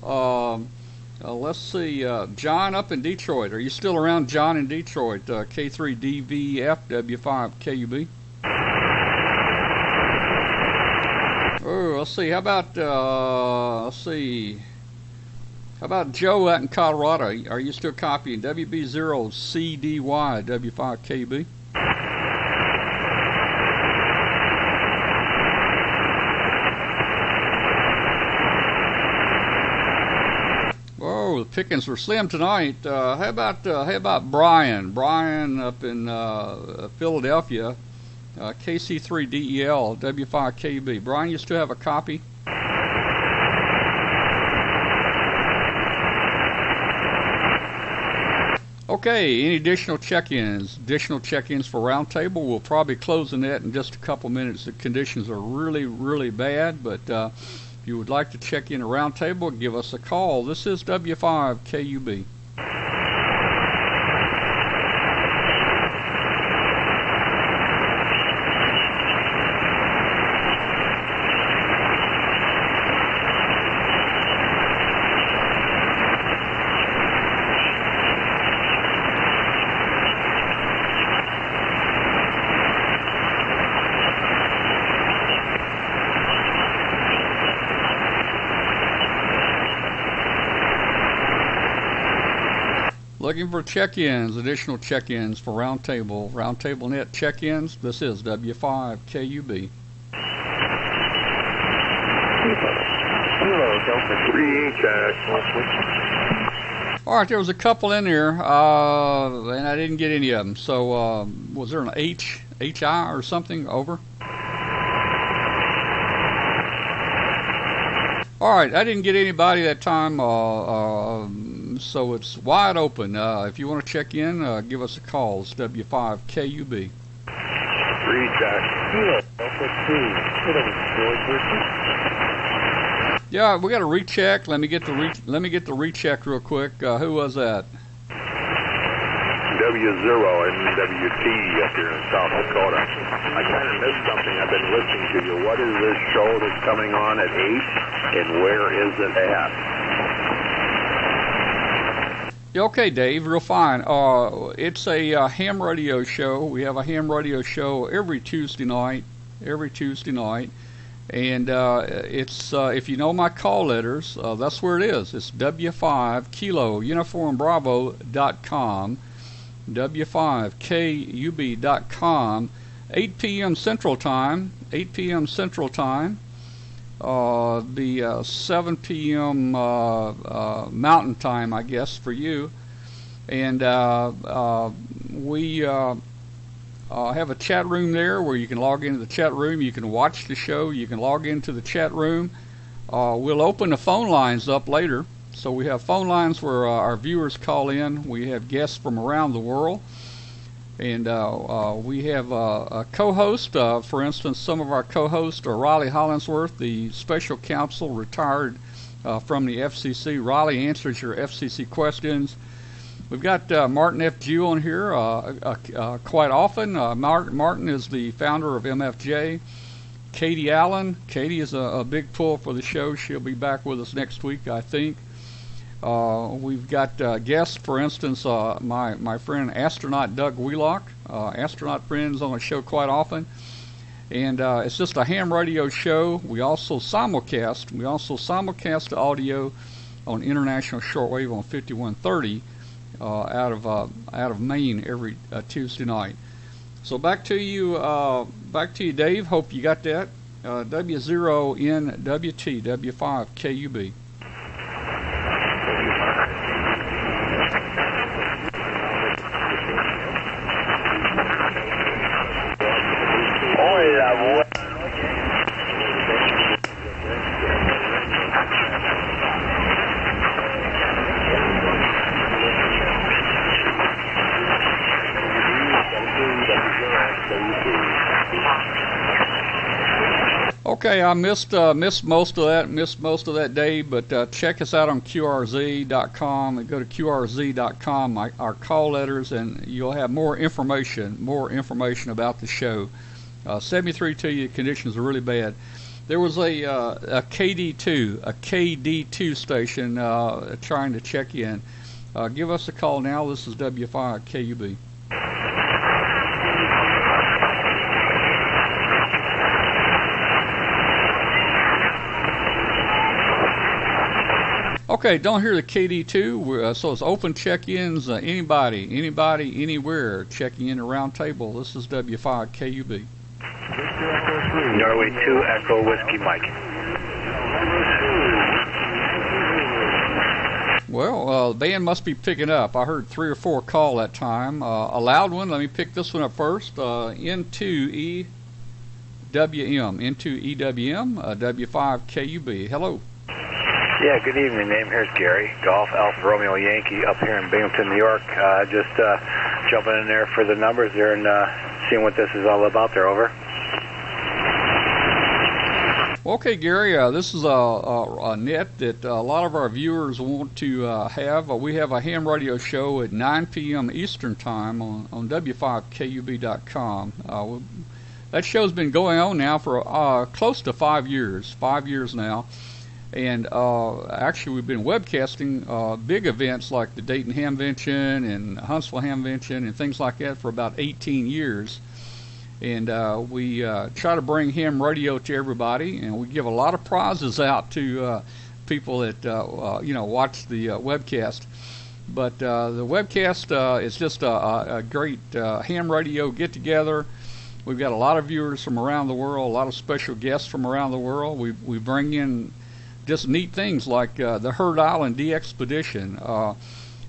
Let's see, John up in Detroit. Are you still around, John in Detroit? K3DVFW5KUB. Oh, let's see. How about Joe out in Colorado? Are you still copying? WB0CDY W5KUB. pickings are slim tonight. How about Brian? Brian up in Philadelphia, KC3DEL W5KUB. Brian, you still have a copy? Okay, any additional check-ins? Additional check-ins for Roundtable. We'll probably close the net in just a couple minutes. The conditions are really, really bad, but if you would like to check in a Roundtable, give us a call. This is W5KUB. Looking for check-ins, additional check-ins for Roundtable. Roundtable Net check-ins. This is W5KUB. All right, there was a couple in there, and I didn't get any of them. So, was there an HI or something? Over. All right, I didn't get anybody that time. So it's wide open. If you want to check in, give us a call. It's W5KUB. Yeah, we got to recheck. Let me get the recheck real quick. Who was that? W0 and WT up here in South Dakota. I kind of missed something. I've been listening to you. What is this show that's coming on at 8, and where is it at? Okay, Dave, real fine. It's a ham radio show. We have a ham radio show every Tuesday night, and it's if you know my call letters, that's where it is. It's W5 Kilo Uniform Bravo.com, W5KUB.com, 8 p.m. Central Time, 8 p.m. Central Time. The 7 p.m. Mountain Time, I guess, for you. And we have a chat room there where you can log into the chat room. You can watch the show. You can log into the chat room. We'll open the phone lines up later. So we have phone lines where our viewers call in. We have guests from around the world. And we have a co-host. For instance, some of our co-hosts are Riley Hollingsworth, the special counsel retired from the FCC. Riley answers your FCC questions. We've got Martin F. Jew on here quite often. Martin is the founder of MFJ. Katie Allen. Katie is a big pull for the show. She'll be back with us next week, I think. We've got guests, for instance, my friend astronaut Doug Wheelock. Astronaut friends on the show quite often. And it's just a ham radio show. We also simulcast the audio on international shortwave on 5130 out of Maine every Tuesday night. So back to you, Dave. Hope you got that. W0NWT W5KUB. Okay, I missed most of that, Dave, but check us out on QRZ.com and go to QRZ.com, our call letters, and you'll have more information about the show. 73 to you, conditions are really bad. There was a KD2 station trying to check in. Give us a call now. This is W5KUB. Okay, don't hear the KD2, so it's open check-ins, anybody, anywhere, checking in a Roundtable. This is W5KUB. Norway 2, Echo Whiskey Mike. Well, the band must be picking up. I heard 3 or 4 call that time. A loud one. Let me pick this one up first. N2EWM. N2EWM, W5KUB. Hello. Yeah, good evening. Name here is Gary. Golf Alpha Romeo Yankee up here in Binghamton, New York. Just jumping in there for the numbers there and seeing what this is all about there. Over. Okay, Gary, this is a net that a lot of our viewers want to have. We have a ham radio show at 9 p.m. Eastern Time on W5KUB.com. That show's been going on now for close to 5 years, 5 years now. And actually, we've been webcasting big events like the Dayton Hamvention and Huntsville Hamvention and things like that for about 18 years. And we try to bring ham radio to everybody, and we give a lot of prizes out to people that watch the webcast. But the webcast is just a great ham radio get-together. We've got a lot of viewers from around the world, a lot of special guests from around the world. We bring in just neat things like the Heard Island D-Expedition.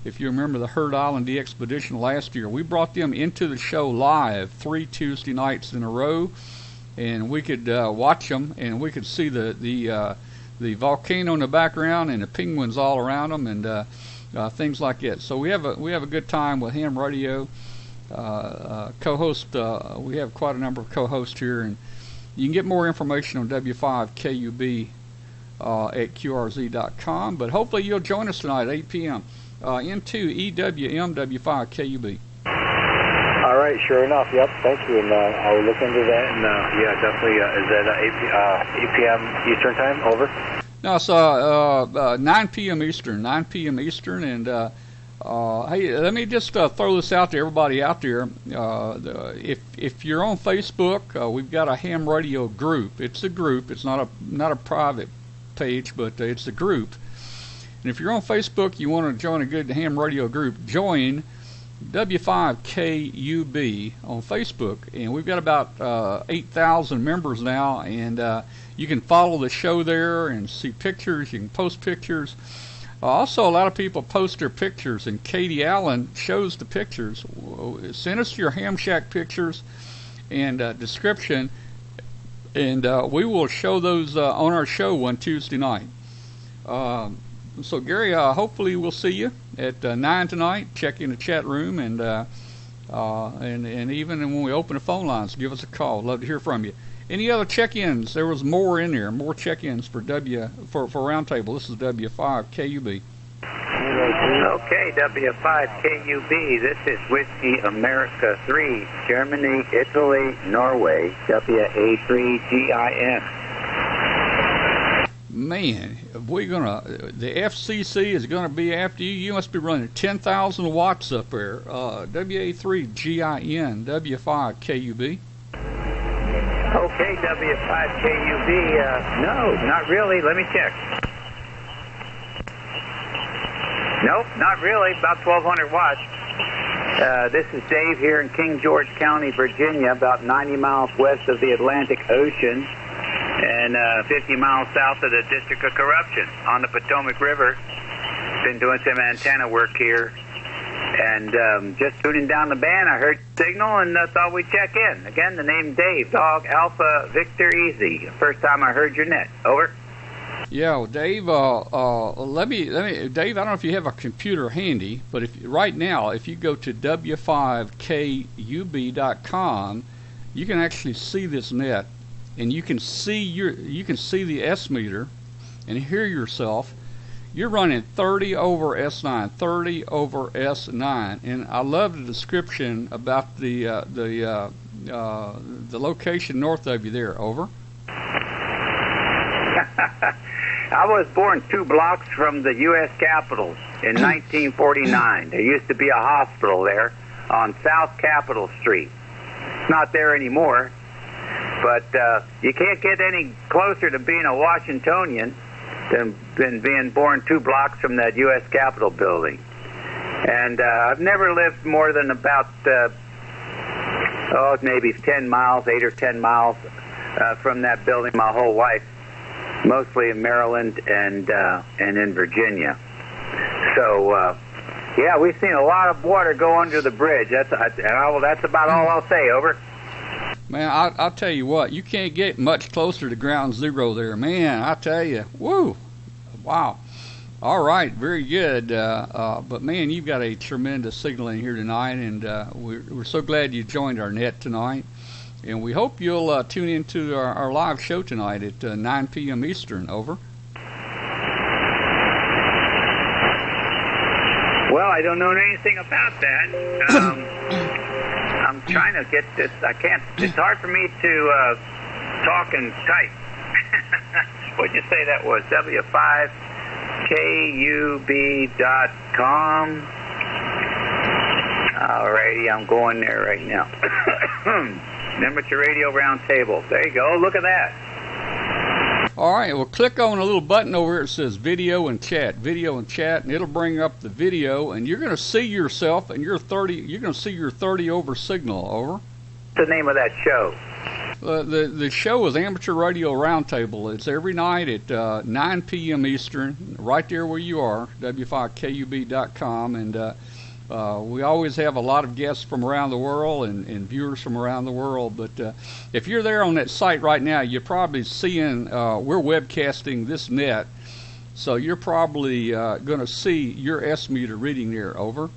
If you remember the Heard Island D-Expedition last year, we brought them into the show live 3 Tuesday nights in a row, and we could watch them, and we could see the volcano in the background and the penguins all around them, and things like that. So we have a good time with ham radio. Co-host, we have quite a number of co-hosts here, and you can get more information on W5KUB at QRZ.com. But hopefully you'll join us tonight at 8 p.m. N2EWM W5KUB. All right, sure enough. Yep, thank you. And I'll look into that. And yeah, definitely. Is that 8 p.m. Eastern time? Over. No, it's 9 p.m. Eastern. 9 p.m. Eastern. And hey, let me just throw this out to everybody out there. If you're on Facebook, we've got a ham radio group. It's a group. It's not a private page, but it's a group. And if you're on Facebook, you want to join a good ham radio group, join W5KUB on Facebook. And we've got about 8,000 members now, and you can follow the show there and see pictures. You can post pictures. Also, a lot of people post their pictures, and Katie Allen shows the pictures. Send us your ham shack pictures and description, and we will show those on our show one Tuesday night. So, Gary, hopefully we'll see you at 9 tonight. Check in the chat room, and even when we open the phone lines, give us a call. Love to hear from you. Any other check-ins? There was more in there, more check-ins for Roundtable. This is W5KUB. Okay, W5KUB. This is Whiskey America 3, Germany, Italy, Norway, WA3GIN. Man, the FCC is gonna be after you. You must be running 10,000 watts up there. WA3GIN, W5KUB. Okay, W5KUB. No, not really. Let me check. Nope, not really. About 1,200 watts. This is Dave here in King George County, Virginia, about 90 miles west of the Atlantic Ocean, and 50 miles south of the District of Corruption on the Potomac River. Been doing some antenna work here, and just tuning down the band, I heard the signal and thought we'd check in. Again, the name Dave, Dog Alpha Victor Easy. First time I heard your net. Over. Yeah, well, Dave. Let me, Dave. I don't know if you have a computer handy, but right now, if you go to W5KUB.com, you can actually see this net, and you can see the S meter, and hear yourself. You're running 30 over S9, 30 over S9, and I love the description about the location north of you there. Over. I was born 2 blocks from the U.S. Capitol in 1949. There used to be a hospital there on South Capitol Street. It's not there anymore, but you can't get any closer to being a Washingtonian than being born 2 blocks from that U.S. Capitol building. And I've never lived more than about, maybe 10 miles, 8 or 10 miles from that building my whole life, mostly in Maryland and in Virginia. So, yeah, we've seen a lot of water go under the bridge. That's about all I'll say. Over. Man, I'll tell you what, you can't get much closer to ground zero there. Man, I tell you, woo, wow. All right, very good. But, man, you've got a tremendous signal in here tonight, and we're so glad you joined our net tonight. And we hope you'll tune into our live show tonight at 9 p.m. Eastern. Over. Well, I don't know anything about that. I'm trying to get this. I can't. It's hard for me to talk and type. What'd you say that was? W5KUB.com. Alrighty, I'm going there right now. Amateur Radio Roundtable. There you go. Look at that. All right, well, click on a little button over here that says video and chat, and it'll bring up the video, and you're going to see yourself and you're going to see your 30 over signal. Over. What's the name of that show? The show is Amateur Radio Roundtable. It's every night at 9 p.m. Eastern, right there where you are, W5KUB.com, and we always have a lot of guests from around the world and viewers from around the world. But if you're there on that site right now, you're probably seeing we're webcasting this net, so you're probably going to see your S-meter reading there. Over.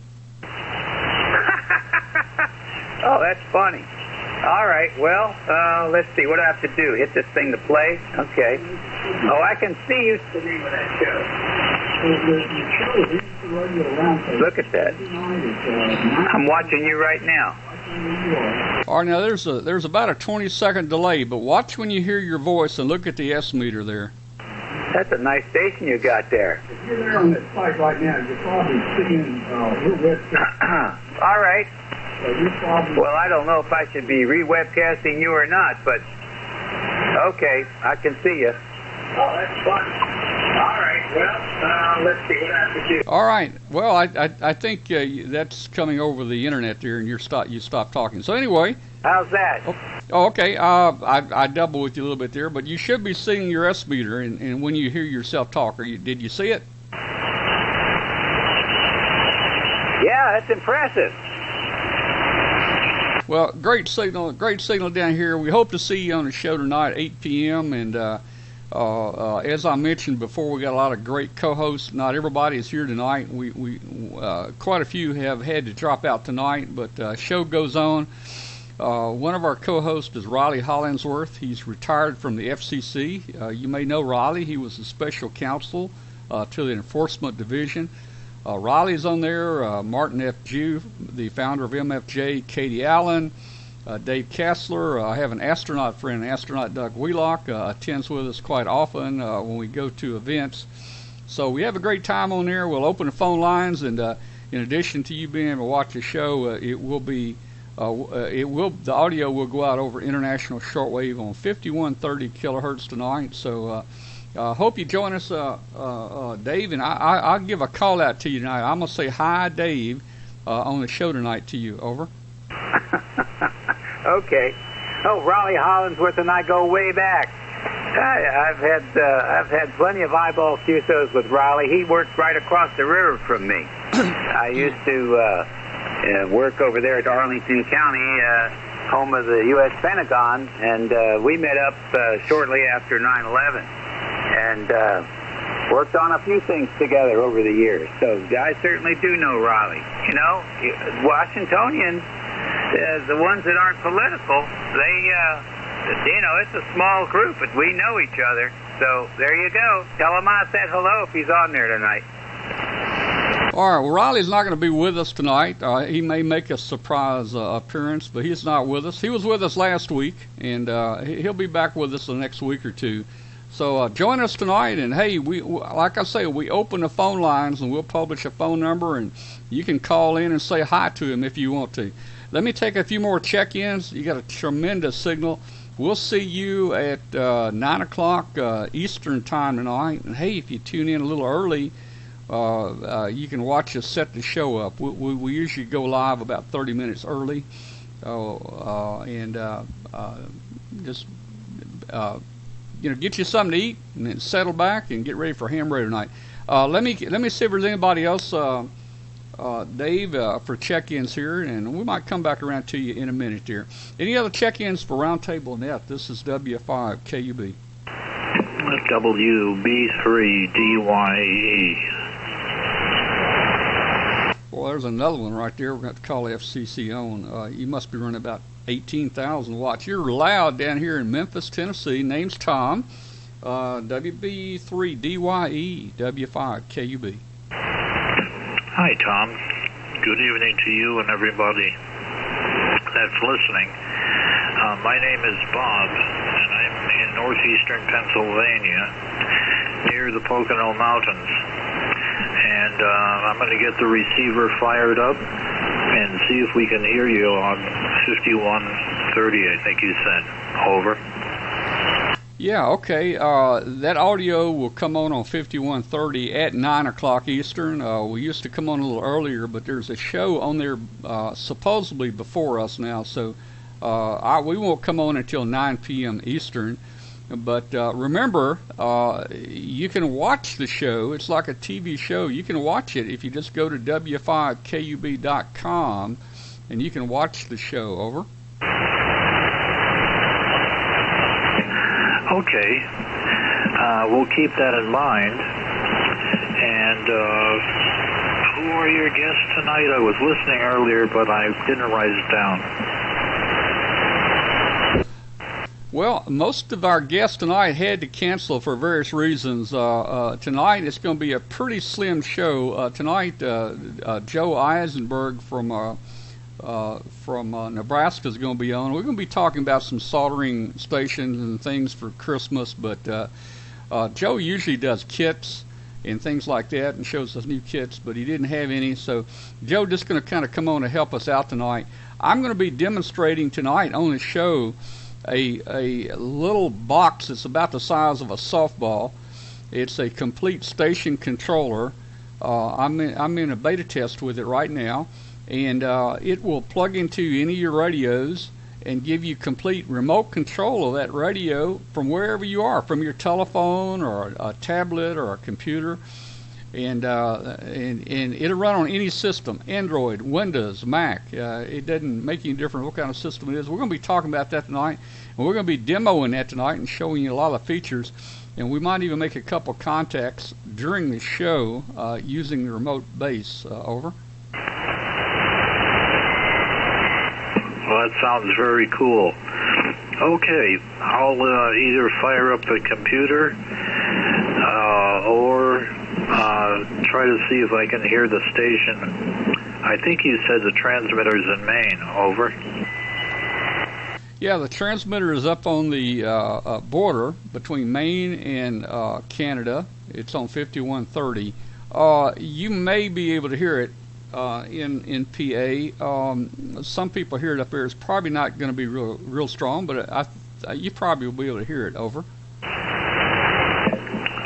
Oh, that's funny. All right, well, let's see. What do I have to do? Hit this thing to play? Okay. Oh, I can see you. What's the name of that show? Look at that. I'm watching you right now. All right, now there's about a 20-second delay, but watch when you hear your voice and look at the S-meter there. That's a nice station you got there. If you're there on that site right now, you're probably seeing your website. All right. Well, I don't know if I should be re-webcasting you or not, but okay, I can see you. Oh, that's fun. All right, well, let's see what I have to do. All right, well, I think that's coming over the internet there, and you stopped talking. So anyway. How's that? Oh, okay, I double with you a little bit there, but you should be seeing your S-meter, and when you hear yourself talk, did you see it? Yeah, that's impressive. Well, great signal down here. We hope to see you on the show tonight, 8 p.m. And as I mentioned before, we got a lot of great co-hosts. Not everybody is here tonight. We quite a few have had to drop out tonight, but show goes on. One of our co-hosts is Riley Hollingsworth. He's retired from the FCC. You may know Riley. He was the special counsel to the Enforcement Division. Riley's on there, Martin F. Jew, the founder of MFJ, Katie Allen, Dave Kassler. I have an astronaut friend, astronaut Doug Wheelock, attends with us quite often when we go to events. So we have a great time on there. We'll open the phone lines, and in addition to you being able to watch the show, the audio will go out over international shortwave on 5130 kilohertz tonight. So hope you join us, Dave, and I'll give a call out to you tonight. I'm going to say hi, Dave, on the show tonight to you. Over. Okay. Oh, Raleigh Hollingsworth and I go way back. I've had plenty of eyeball QSOs with Raleigh. He works right across the river from me. I used to work over there at Arlington County, home of the U.S. Pentagon, and we met up shortly after 9/11. And worked on a few things together over the years. So I certainly do know Raleigh. You know, Washingtonians, the ones that aren't political, they, it's a small group, but we know each other. So there you go. Tell him I said hello if he's on there tonight. All right, well, Riley's not going to be with us tonight. He may make a surprise appearance, but he's not with us. He was with us last week, and he'll be back with us the next week or two. So join us tonight, and hey, like I say, we open the phone lines, and we'll publish a phone number, and you can call in and say hi to him if you want to. Let me take a few more check-ins. You got a tremendous signal. We'll see you at 9 o'clock Eastern time tonight, and hey, if you tune in a little early, you can watch us set the show up. We usually go live about 30 minutes early, just get you something to eat and then settle back and get ready for ham radio tonight. Let me see if there's anybody else, Dave, for check-ins here, and we might come back around to you in a minute here. Any other check-ins for Roundtable Net? This is W5 KUB. WB3DYE. Well, there's another one right there. We're going to call FCC on. You must be running about 18,000 watts. You're loud down here in Memphis, Tennessee. Name's Tom. WB3DYE, W5 KUB. Hi, Tom. Good evening to you and everybody that's listening. My name is Bob, and I'm in northeastern Pennsylvania, near the Pocono Mountains. And I'm going to get the receiver fired up and see if we can hear you on 5130, I think you said. Over. Yeah, okay. That audio will come on 5130 at 9 o'clock Eastern. We used to come on a little earlier, but there's a show on there supposedly before us now, so we won't come on until 9 p.m. Eastern. But remember, you can watch the show. It's like a TV show. You can watch it if you just go to w5kub.com, and you can watch the show. Over. Okay. We'll keep that in mind. And who are your guests tonight? I was listening earlier, but I didn't write it down. Well, most of our guests tonight had to cancel for various reasons. Tonight it's going to be a pretty slim show. Tonight, Joe Eisenberg from Nebraska is going to be on. We're going to be talking about some soldering stations and things for Christmas, but Joe usually does kits and things like that and shows us new kits, but he didn't have any, so Joe just going to kind of come on to help us out tonight. I'm going to be demonstrating tonight on the show a little box that's about the size of a softball. It's a complete station controller. I'm in a beta test with it right now, and it will plug into any of your radios and give you complete remote control of that radio from wherever you are, from your telephone or a tablet or a computer, and it'll run on any system, Android, Windows, Mac. It doesn't make any difference what kind of system it is. We're going to be talking about that tonight, and we're going to be demoing that tonight and showing you a lot of features, and we might even make a couple contacts during the show using the remote base. Over. Well, that sounds very cool. Okay, I'll either fire up the computer or try to see if I can hear the station. I think you said the transmitter's in Maine. Over. Yeah, the transmitter is up on the border between Maine and Canada. It's on 5130. You may be able to hear it in PA. Some people hear it up there. It's probably not going to be real strong, but you probably will be able to hear it. Over.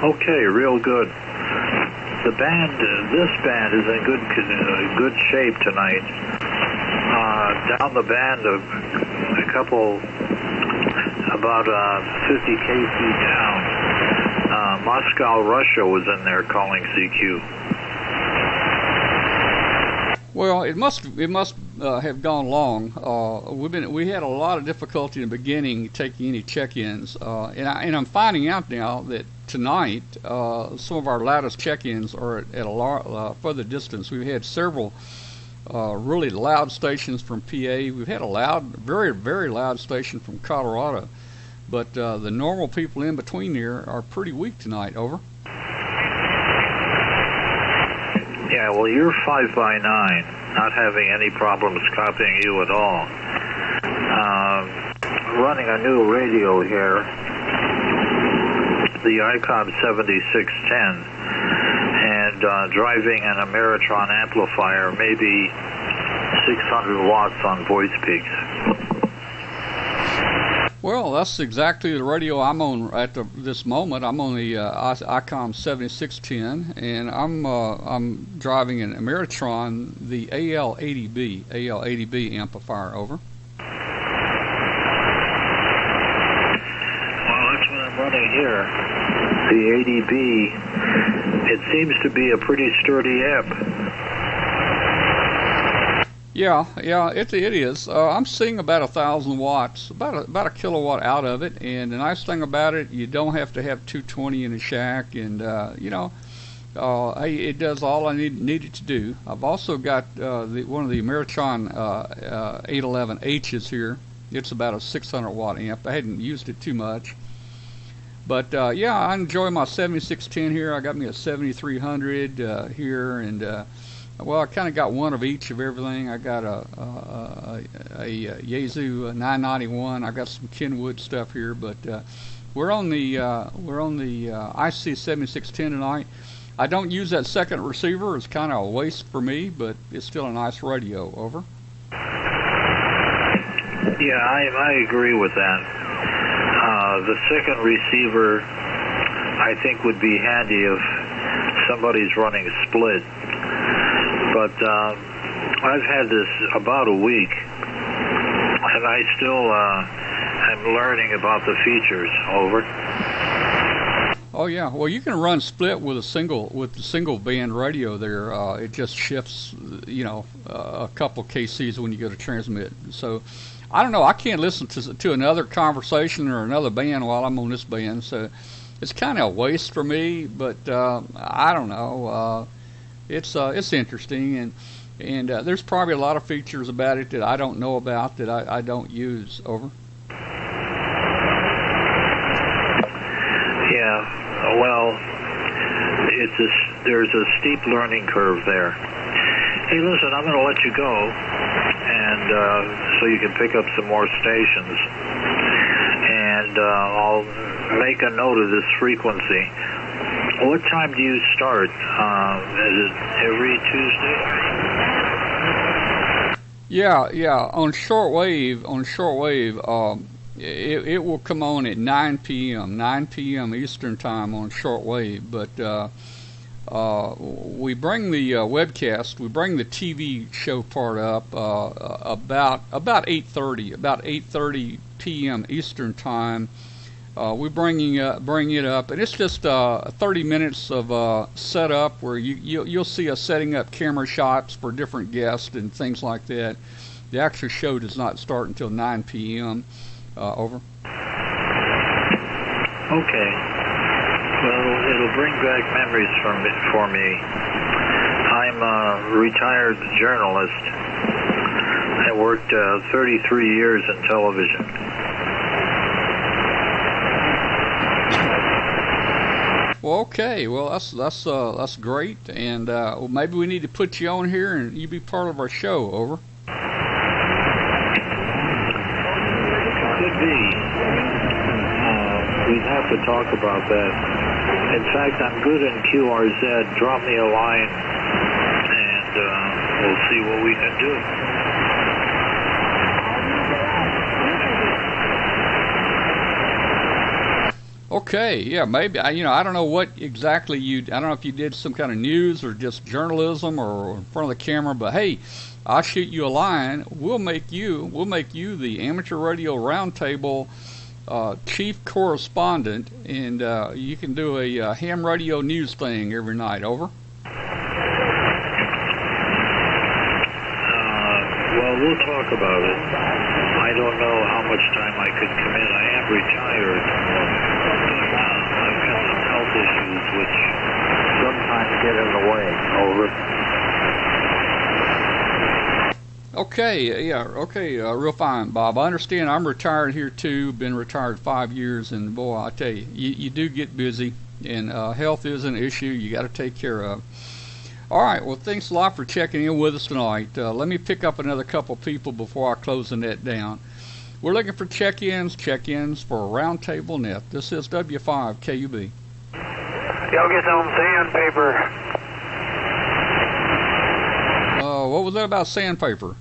Okay, real good. The band, this band is in good shape tonight. Down the band, a couple, about 50 kc down, Moscow, Russia was in there calling CQ. Well, it must have gone long. We had a lot of difficulty in the beginning taking any check-ins, and I'm finding out now that tonight some of our loudest check-ins are at a further distance. We've had several really loud stations from PA. We've had a very, very loud station from Colorado, but the normal people in between there are pretty weak tonight. Over. Yeah, well, you're 5x9, not having any problems copying you at all. Running a new radio here, the ICOM 7610, and driving an Ameritron amplifier, maybe 600 watts on voice peaks. Well, that's exactly the radio I'm on at this moment. I'm on the ICOM 7610, and I'm driving an Ameritron, the AL80B amplifier. Over. Well, that's what I'm running here. the ADB, it seems to be a pretty sturdy amp. Yeah, it is. I'm seeing about 1,000 watts, about a kilowatt out of it. And the nice thing about it, you don't have to have 220 in the shack, and it does all I needed to do. I've also got one of the Ameritron 811H's here. It's about a 600 watt amp. I hadn't used it too much, but I enjoy my 7610 here. I got me a 7300 here, and well, I kind of got one of each of everything. I got a Yaesu 991. I got some Kenwood stuff here, but we're on the IC 7610 tonight. I don't use that second receiver. It's kind of a waste for me, but it's still a nice radio. Over. Yeah, I agree with that. The second receiver, I think, would be handy if somebody's running a split. But I've had this about a week, and I still am learning about the features. Over. Oh yeah, well you can run split with the single band radio there. It just shifts, a couple KCs when you go to transmit. So I don't know. I can't listen to another conversation or another band while I'm on this band. So it's kind of a waste for me. But I don't know. It's interesting, and there's probably a lot of features about it that I don't know about that I don't use. Over. Yeah, well, there's a steep learning curve there. Hey, listen, I'm going to let you go, and so you can pick up some more stations, and I'll make a note of this frequency. What time do you start? Is it every Tuesday? Yeah. On shortwave, it will come on at 9 p.m. Eastern time on shortwave. But we bring the webcast, we bring the TV show part up about 8:30 p.m. Eastern time. We bring it up, and it's just 30 minutes of setup where you'll see us setting up camera shots for different guests and things like that. The actual show does not start until 9 p.m. Over. Okay. Well, it'll bring back memories for me. I'm a retired journalist. I worked 33 years in television. Well, okay. Well, that's great, and well, maybe we need to put you on here and you be part of our show. Over. Could be. We'd have to talk about that. In fact, I'm good in QRZ. Drop me a line, and we'll see what we can do. Okay, yeah, maybe. I don't know what exactly I don't know if you did some kind of news or just journalism or in front of the camera, but hey, I'll shoot you a line. We'll make you the Amateur Radio Roundtable chief correspondent, and you can do a ham radio news thing every night. Over. Well, we'll talk about it. I don't know how much time I could commit. I am retired. I've got some health issues which sometimes get in the way. Over. Okay, real fine, Bob. I understand. I'm retired here too. Been retired 5 years, and boy, I tell you, you do get busy, and health is an issue you got to take care of. All right, well, thanks a lot for checking in with us tonight. Let me pick up another couple people before I close the net down. We're looking for check-ins for Roundtable Net. This is W5 KUB. Y'all get some sandpaper. What was that about sandpaper?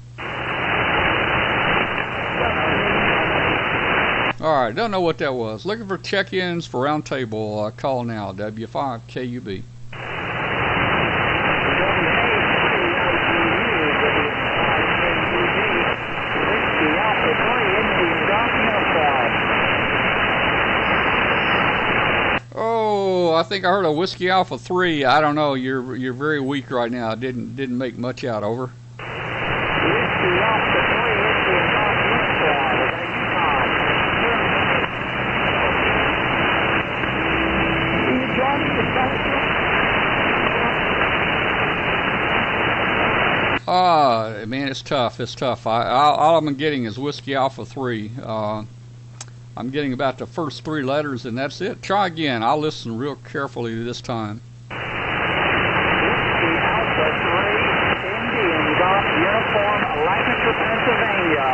All right, don't know what that was. Looking for check-ins for Roundtable. Call now, W5 KUB. think I heard a Whiskey Alpha 3. I don't know. You're very weak right now. I didn't make much out. Over. Whiskey Alpha 3, Whiskey and Golf Uniform. Is that you, Tom? Can you join me for Man, it's tough. It's tough. All I'm getting is Whiskey Alpha 3. I'm getting about the first 3 letters, and that's it. Try again. I'll listen real carefully this time. Whiskey Alpha 3, Indian Golf Uniform, Lancaster, Pennsylvania.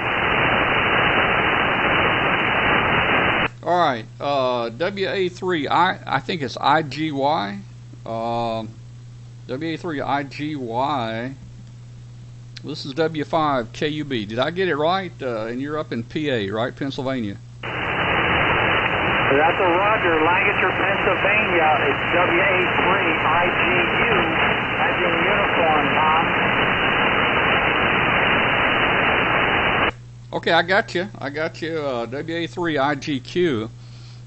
All right. WA3, I think it's IGY. WA3 IGY. This is W5 KUB. Did I get it right? And you're up in PA, right? Pennsylvania. That's a Roger, Lancaster, Pennsylvania. It's WA3 IGU. That's in uniform, Tom. Okay, I got you. WA3 IGQ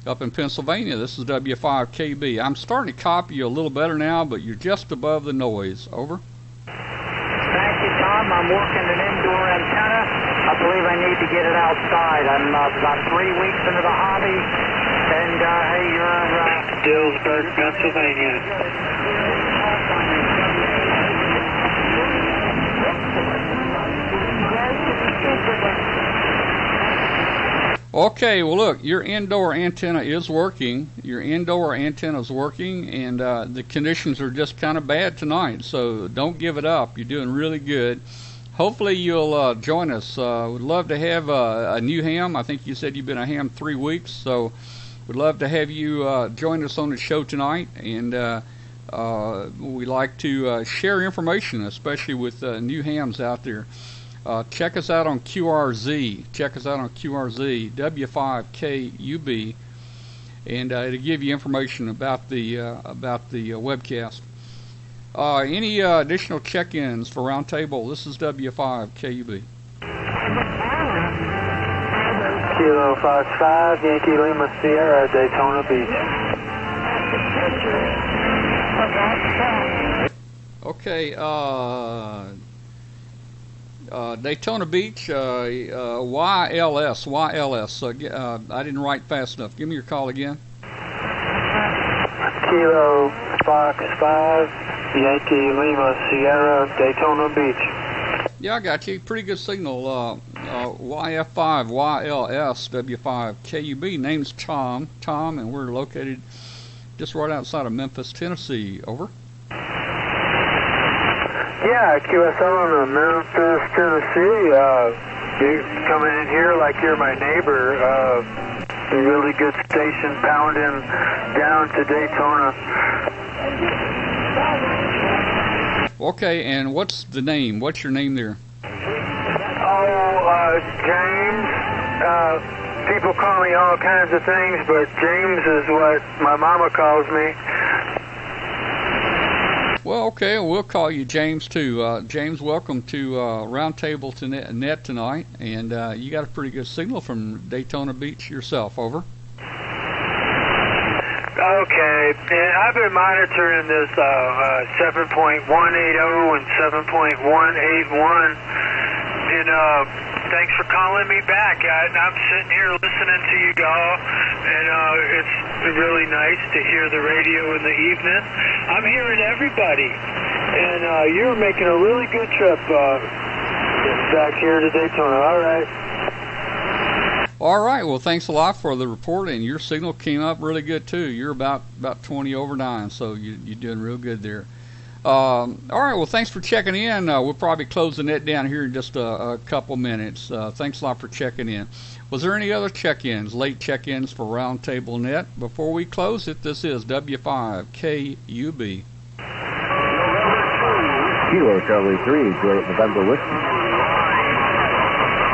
up in Pennsylvania. This is W5 KB. I'm starting to copy you a little better now, but you're just above the noise. Over. Thank you, Tom. I'm working an indoor antenna. I believe I need to get it outside. I'm about 3 weeks into the hobby. And, hey, you're, Dillsburg, Pennsylvania. Okay, well, look, your indoor antenna is working. Your indoor antenna is working, and the conditions are just kind of bad tonight, so don't give it up. You're doing really good. Hopefully you'll join us. We'd love to have a new ham. I think you said you've been a ham 3 weeks, so we'd love to have you join us on the show tonight, and we like to share information, especially with new hams out there. Check us out on QRZ. W5KUB, and it'll give you information about the webcast. Any additional check-ins for Roundtable? This is W5KUB. Kilo 55, Yankee Lima Sierra, Daytona Beach. Okay, Daytona Beach, YLS. I didn't write fast enough. Give me your call again. Kilo Fox 5, Yankee Lima Sierra, Daytona Beach. Yeah, I got you. Pretty good signal. YF5, YLS, W5, KUB. Name's Tom, and we're located just right outside of Memphis, Tennessee. Over. Yeah, QSL in Memphis, Tennessee. You're coming in here like you're my neighbor. A really good station, pounding down to Daytona. Okay, and what's the name? What's your name there? James. People call me all kinds of things, but James is what my mama calls me. Well, okay, we'll call you James too. James, welcome to Roundtable Net tonight, and you got a pretty good signal from Daytona Beach yourself. Over. Okay, and I've been monitoring this 7.180 and 7.181, and thanks for calling me back. I'm sitting here listening to you all, and it's really nice to hear the radio in the evening. I'm hearing everybody, and you're making a really good trip back here to Daytona. All right, well, thanks a lot for the report, and your signal came up really good too. You're about 20 over 9, so you're doing real good there. All right, well, thanks for checking in. We'll probably close the net down here in just a couple minutes. Thanks a lot for checking in. Was there any other check-ins, late check-ins for Roundtable Net? Before we close it, this is W5KUB. Kilo Charlie 3, Juliet November Whiskey.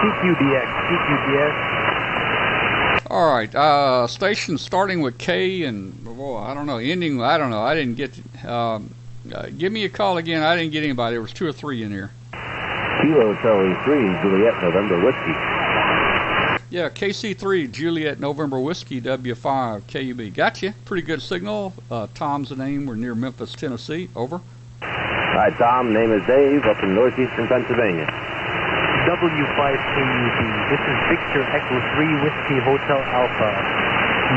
CQDX. All right, station starting with K and, I don't know, ending, I don't know. I didn't get, give me a call again. I didn't get anybody. There was 2 or 3 in here. Kilo Charlie 3, Juliet November Whiskey. Yeah, KC3, Juliet, November Whiskey, W5, KUB. Gotcha. Pretty good signal. Tom's the name. We're near Memphis, Tennessee. Over. Hi, Tom. Name is Dave, up in northeastern Pennsylvania. W5KUB. This is Victor Echo 3 Whiskey Hotel Alpha.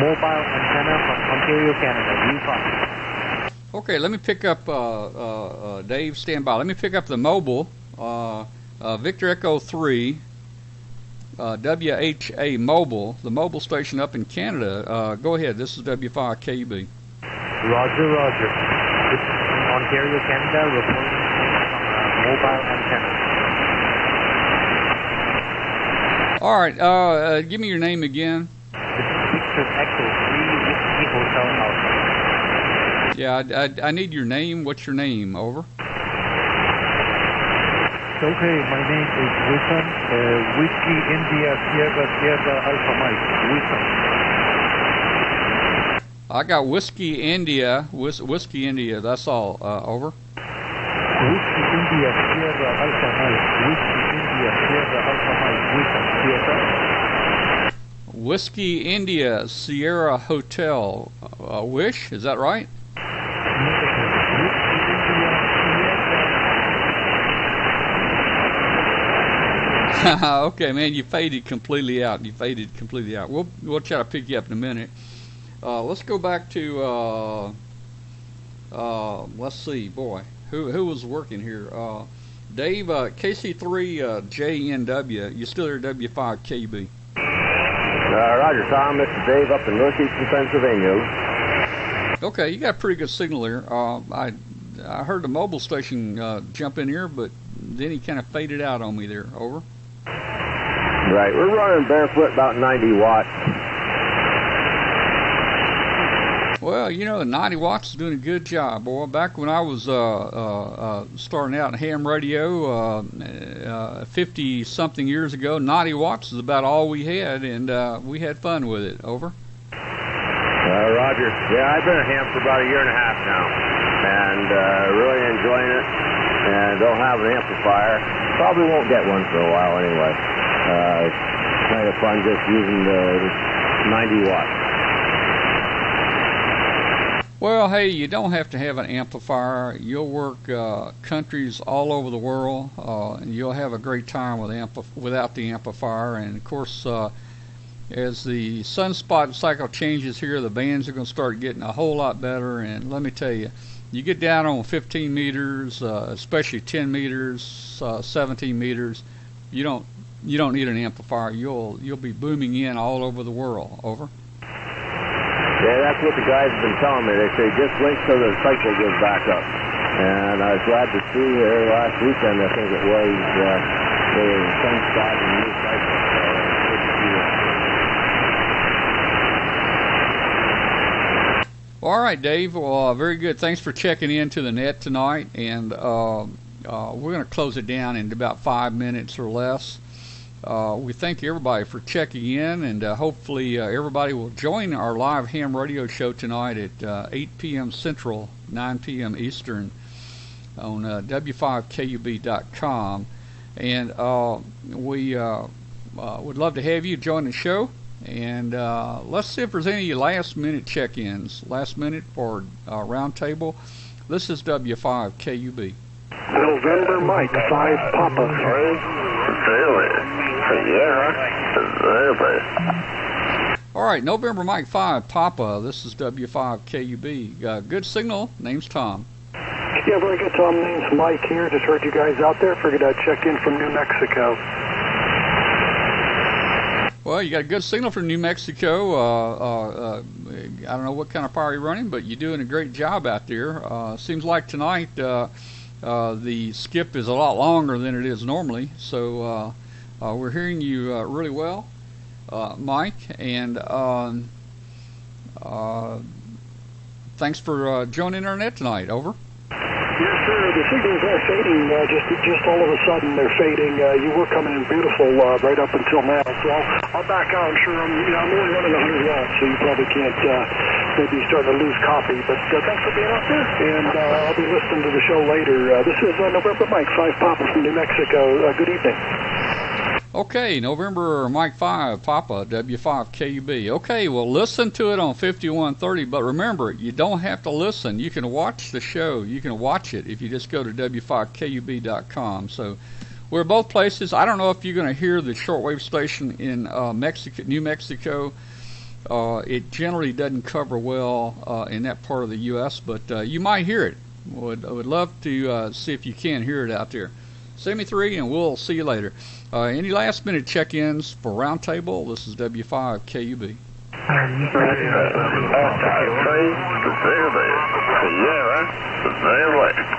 Mobile antenna from Ontario, Canada. U5. Okay, let me pick up, Dave, stand by. Let me pick up the mobile. Victor Echo 3, WHA Mobile, the mobile station up in Canada. Go ahead. This is W5KUB. Roger, roger. This is from Ontario, Canada, reporting from mobile antenna. All right, give me your name again. This is Victor Echo 3 Whiskey Hotel Alpha. Yeah, I need your name. What's your name? Over. Okay, my name is Wilson. Whiskey India Sierra Alpha Mike. Wilson. I got Whiskey India. Whiskey India. That's all. Over. Whiskey India Sierra Alpha Mike. Whiskey India Sierra Alpha Mike. Wilson. CSR. Whiskey India Sierra Hotel. Wish. Is that right? Okay, man, you faded completely out. We'll try to pick you up in a minute. Let's go back to let's see, boy, who was working here? Dave, KC3 JNW. You still there? W5KUB. Roger, Tom. This is Dave, up in northeastern Pennsylvania. Okay, you got a pretty good signal there. I heard the mobile station jump in here, but then he kind of faded out on me there. Over. Right, we're running barefoot about 90 watts. Well, you know, the 90 watts is doing a good job, boy. Back when I was starting out in ham radio 50-something years ago, 90 watts is about all we had, and we had fun with it. Over. Roger. Yeah, I've been a ham for about a year and a half now, and really enjoying it, and don't have an amplifier. Probably won't get one for a while anyway. Kind of fun just using the 90 watts. Well, hey, you don't have to have an amplifier. You'll work countries all over the world, and you'll have a great time without the amplifier. And of course, as the sunspot cycle changes here, the bands are going to start getting a whole lot better. And let me tell you, you get down on 15 meters, especially 10 meters, 17 meters, you don't need an amplifier. You'll be booming in all over the world. Over. Yeah, that's what the guys have been telling me. They say just wait till the cycle goes back up. And I was glad to see here last weekend, I think it was, the sunspot and new cycle. Good to see it. All right, Dave. Well, very good. Thanks for checking into the net tonight. And we're going to close it down in about 5 minutes or less. We thank everybody for checking in, and hopefully everybody will join our live ham radio show tonight at 8 p.m. Central, 9 p.m. Eastern on W5KUB.com. And we would love to have you join the show. And let's see if there's any last-minute check-ins. Last minute for Roundtable. This is W5KUB. November Mike 5 Papa. All right, November Mike 5 Papa. This is W5KUB. Good signal. Name's Tom. Yeah, very good, Tom. Name's Mike here. Just heard you guys out there. Figured I'd check in from New Mexico. Well, you got a good signal from New Mexico. I don't know what kind of power you're running, but you're doing a great job out there. Seems like tonight the skip is a lot longer than it is normally, so we're hearing you really well, Mike, and thanks for joining our net tonight. Over. Yes, sir. The signals are fading. Just all of a sudden they're fading. You were coming in beautiful right up until now. So I'll back out. I'm sure I'm only running 100 watts, so you probably can't maybe starting to lose copy. But thanks for being out there, and I'll be listening to the show later. This is November Mike 5 Papa from New Mexico. Good evening. Okay, November Mike 5, Papa, W5KUB. Okay, well, listen to it on 5130, but remember, you don't have to listen. You can watch the show. You can watch it if you just go to W5KUB.com. So we're both places. I don't know if you're going to hear the shortwave station in New Mexico. It generally doesn't cover well in that part of the U.S., but you might hear it. I would love to see if you can hear it out there. Send me 3, and we'll see you later. Any last-minute check-ins for Roundtable? This is W5KUB.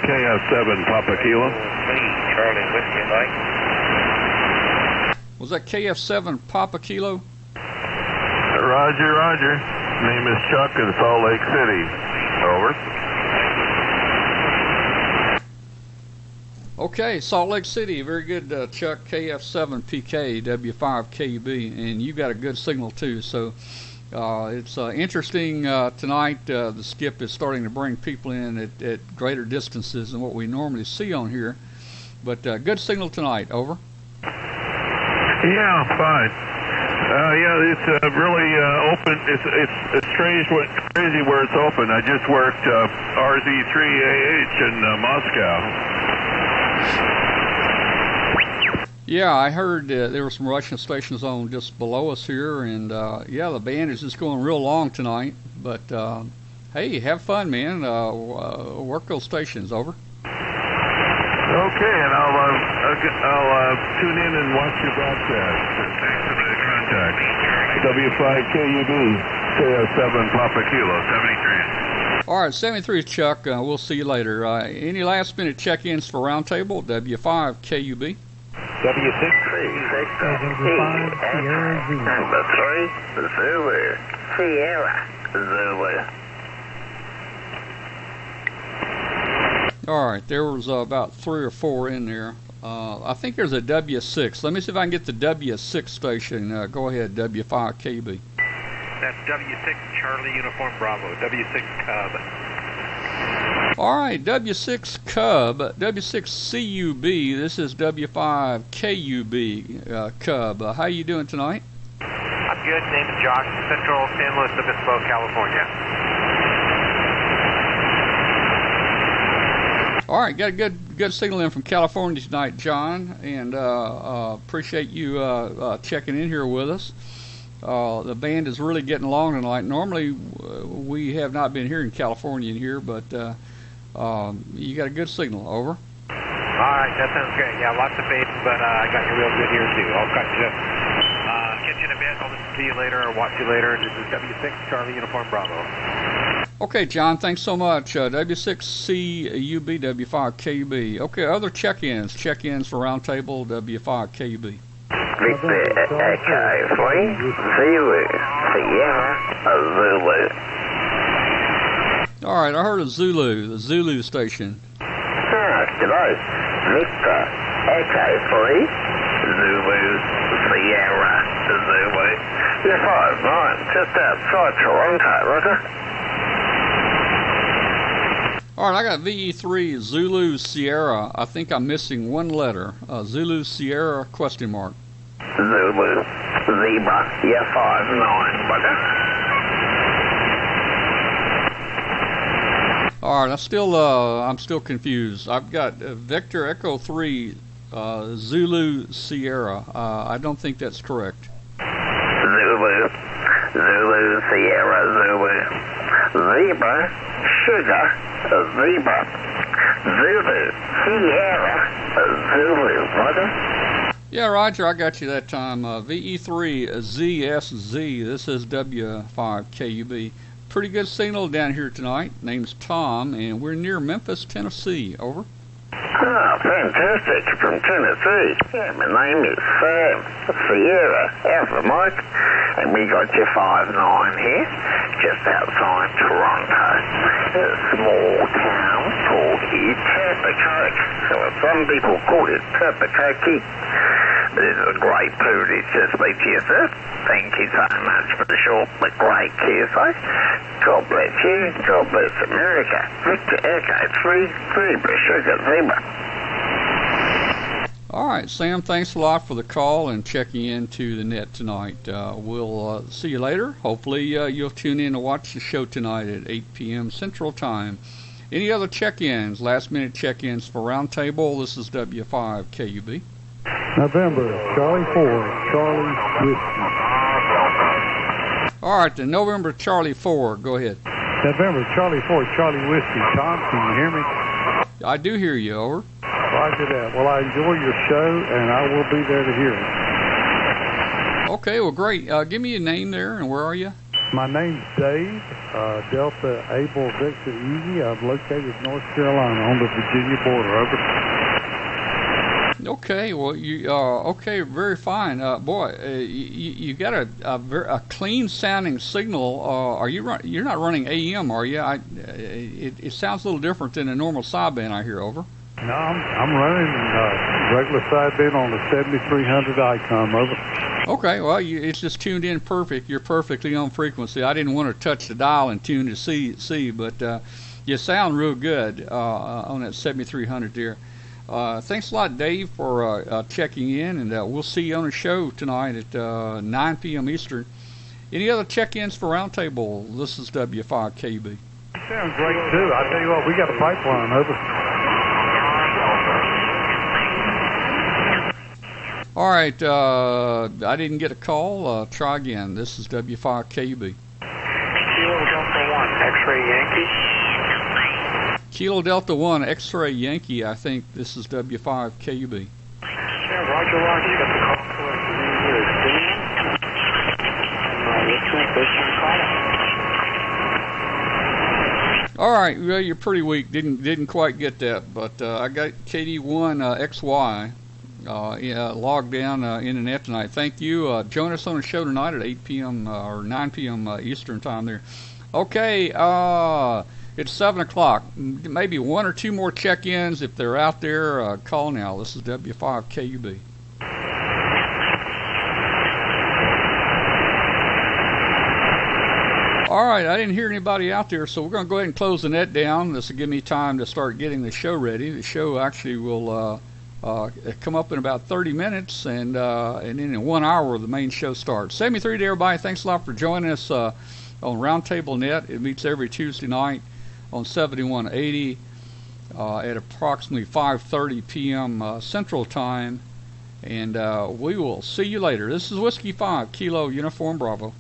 KF7 Papa Kilo. Charlie Whiskey Mike. Was that KF7 Papa Kilo? Roger, roger. Name is Chuck in Salt Lake City. Over. Okay, Salt Lake City. Very good, Chuck. KF7PK, W5KUB. And you got a good signal, too. So it's interesting tonight. The skip is starting to bring people in at greater distances than what we normally see on here. But good signal tonight. Over. Yeah, fine. Yeah, it's really open. It's strange, crazy where it's open. I just worked RZ3AH in Moscow. Yeah, I heard there were some Russian stations on just below us here, and yeah, the band is just going real long tonight. But hey, have fun, man. Work those stations. Over. Okay, and I'll tune in and watch your broadcast. Thanks for the contact. W5KUB, KF7 Papa Kilo, 73. All right, 73, Chuck. We'll see you later. Any last-minute check-ins for Roundtable? W5KUB. W6 Sierra Z. Number 3, Zulu. Sierra Zulu. All right, there was about 3 or 4 in there. I think there's a W6. Let me see if I can get the W6 station. Go ahead, W5KUB. That's W6 Charlie Uniform Bravo, W6 Cub. All right, W6 Cub, W6 CUB. This is W5KUB Cub. How you doing tonight? I'm good. Name is Josh, Central San Luis Obispo, California. All right, got a good signal in from California tonight, John, and appreciate you checking in here with us. The band is really getting along tonight. Normally, we have not been hearing California in here, but you got a good signal. Over. All right, that sounds great. Yeah, lots of bass, but I got you real good here, too. I'll catch you in a bit. I'll listen to you later or watch you later. This is W6 Charlie Uniform Bravo. Okay, John, thanks so much. W6CUB, W5KUB. Okay, other check-ins for Roundtable, W5KUB. Victor Echo 3, Zulu, Sierra Zulu. All right, I heard a Zulu, the Zulu station. G'day. Victor Echo 3, Zulu, Sierra Zulu. You're 5-9, just outside Toronto, Roger. All right, I got VE3 Zulu Sierra. I think I'm missing one letter. Zulu Sierra ? Zulu Zebra, yeah, 5-9, Roger. All right, I'm still confused. I've got Victor Echo 3 Zulu Sierra. I don't think that's correct. Zulu Sierra Zulu. Zebra, Sugar, Zebra. Zulu Sierra Zulu, Roger. Yeah, Roger, I got you that time. VE3 ZSZ. This is W5KUB. Pretty good signal down here tonight. Name's Tom, and we're near Memphis, Tennessee. Over. Ah, fantastic. From Tennessee. Yeah, my name is Sam. Sierra, Alpha Mike. And we got you 5-9 here, just outside Toronto. A small town called Etobicoke. So some people call it Tobicoke. But it's a great privilege to speak to you, sir. Thank you so much for the short but great QSO. God bless you. God bless America. Victor Echo 3, Zebra, Sugar, Zebra. All right, Sam, thanks a lot for the call and checking into the net tonight. We'll see you later. Hopefully you'll tune in to watch the show tonight at 8 p.m. Central Time. Any other check-ins, last-minute check-ins for Roundtable? This is W5 KUB. November, Charlie 4, Charlie Whiskey. All right, then November, Charlie 4, go ahead. November, Charlie 4, Charlie Whiskey. Tom, can you hear me? I do hear you, over. Roger that. Well, I enjoy your show, and I will be there to hear it. Okay, well, great. Give me your name there, and where are you? My name's Dave, Delta Able Victor Easy. I'm located in North Carolina on the Virginia border. Over. Okay, well, okay, very fine. Boy, you got a clean sounding signal. You're not running AM, are you? It sounds a little different than a normal sideband I hear, over. No, I'm running regular sideband on the 7300 ICOM, over. Okay, well, it's just tuned in perfect. You're perfectly on frequency. I didn't want to touch the dial and tune to C, but you sound real good on that 7300 there. Thanks a lot, Dave, for checking in, and we'll see you on the show tonight at 9 p.m. Eastern. Any other check-ins for Roundtable? This is W5KB. Sounds great, too. I tell you what, we got a pipeline, over. All right, I didn't get a call. Try again. This is W5KB. Kilo Delta 1, X-Ray Yankee. Kilo Delta 1, X-Ray Yankee. I think this is W5KB. Yeah, Roger, Roger. You got the call collector here, Dan. All right, well, you're pretty weak. Didn't quite get that, but I got KD1 XY. Logged down internet tonight. Thank you. Join us on the show tonight at 8 p.m. Or 9 p.m. Eastern time there. Okay, it's 7 o'clock. Maybe one or two more check-ins if they're out there. Call now. This is W5KUB. All right, I didn't hear anybody out there, so we're going to go ahead and close the net down. This will give me time to start getting the show ready. The show actually will come up in about 30 minutes, and then in 1 hour the main show starts. 73 to everybody. Thanks a lot for joining us on Roundtable Net. It meets every Tuesday night on 7180 at approximately 5:30 p.m. Central Time, and we will see you later. This is Whiskey 5 Kilo Uniform Bravo.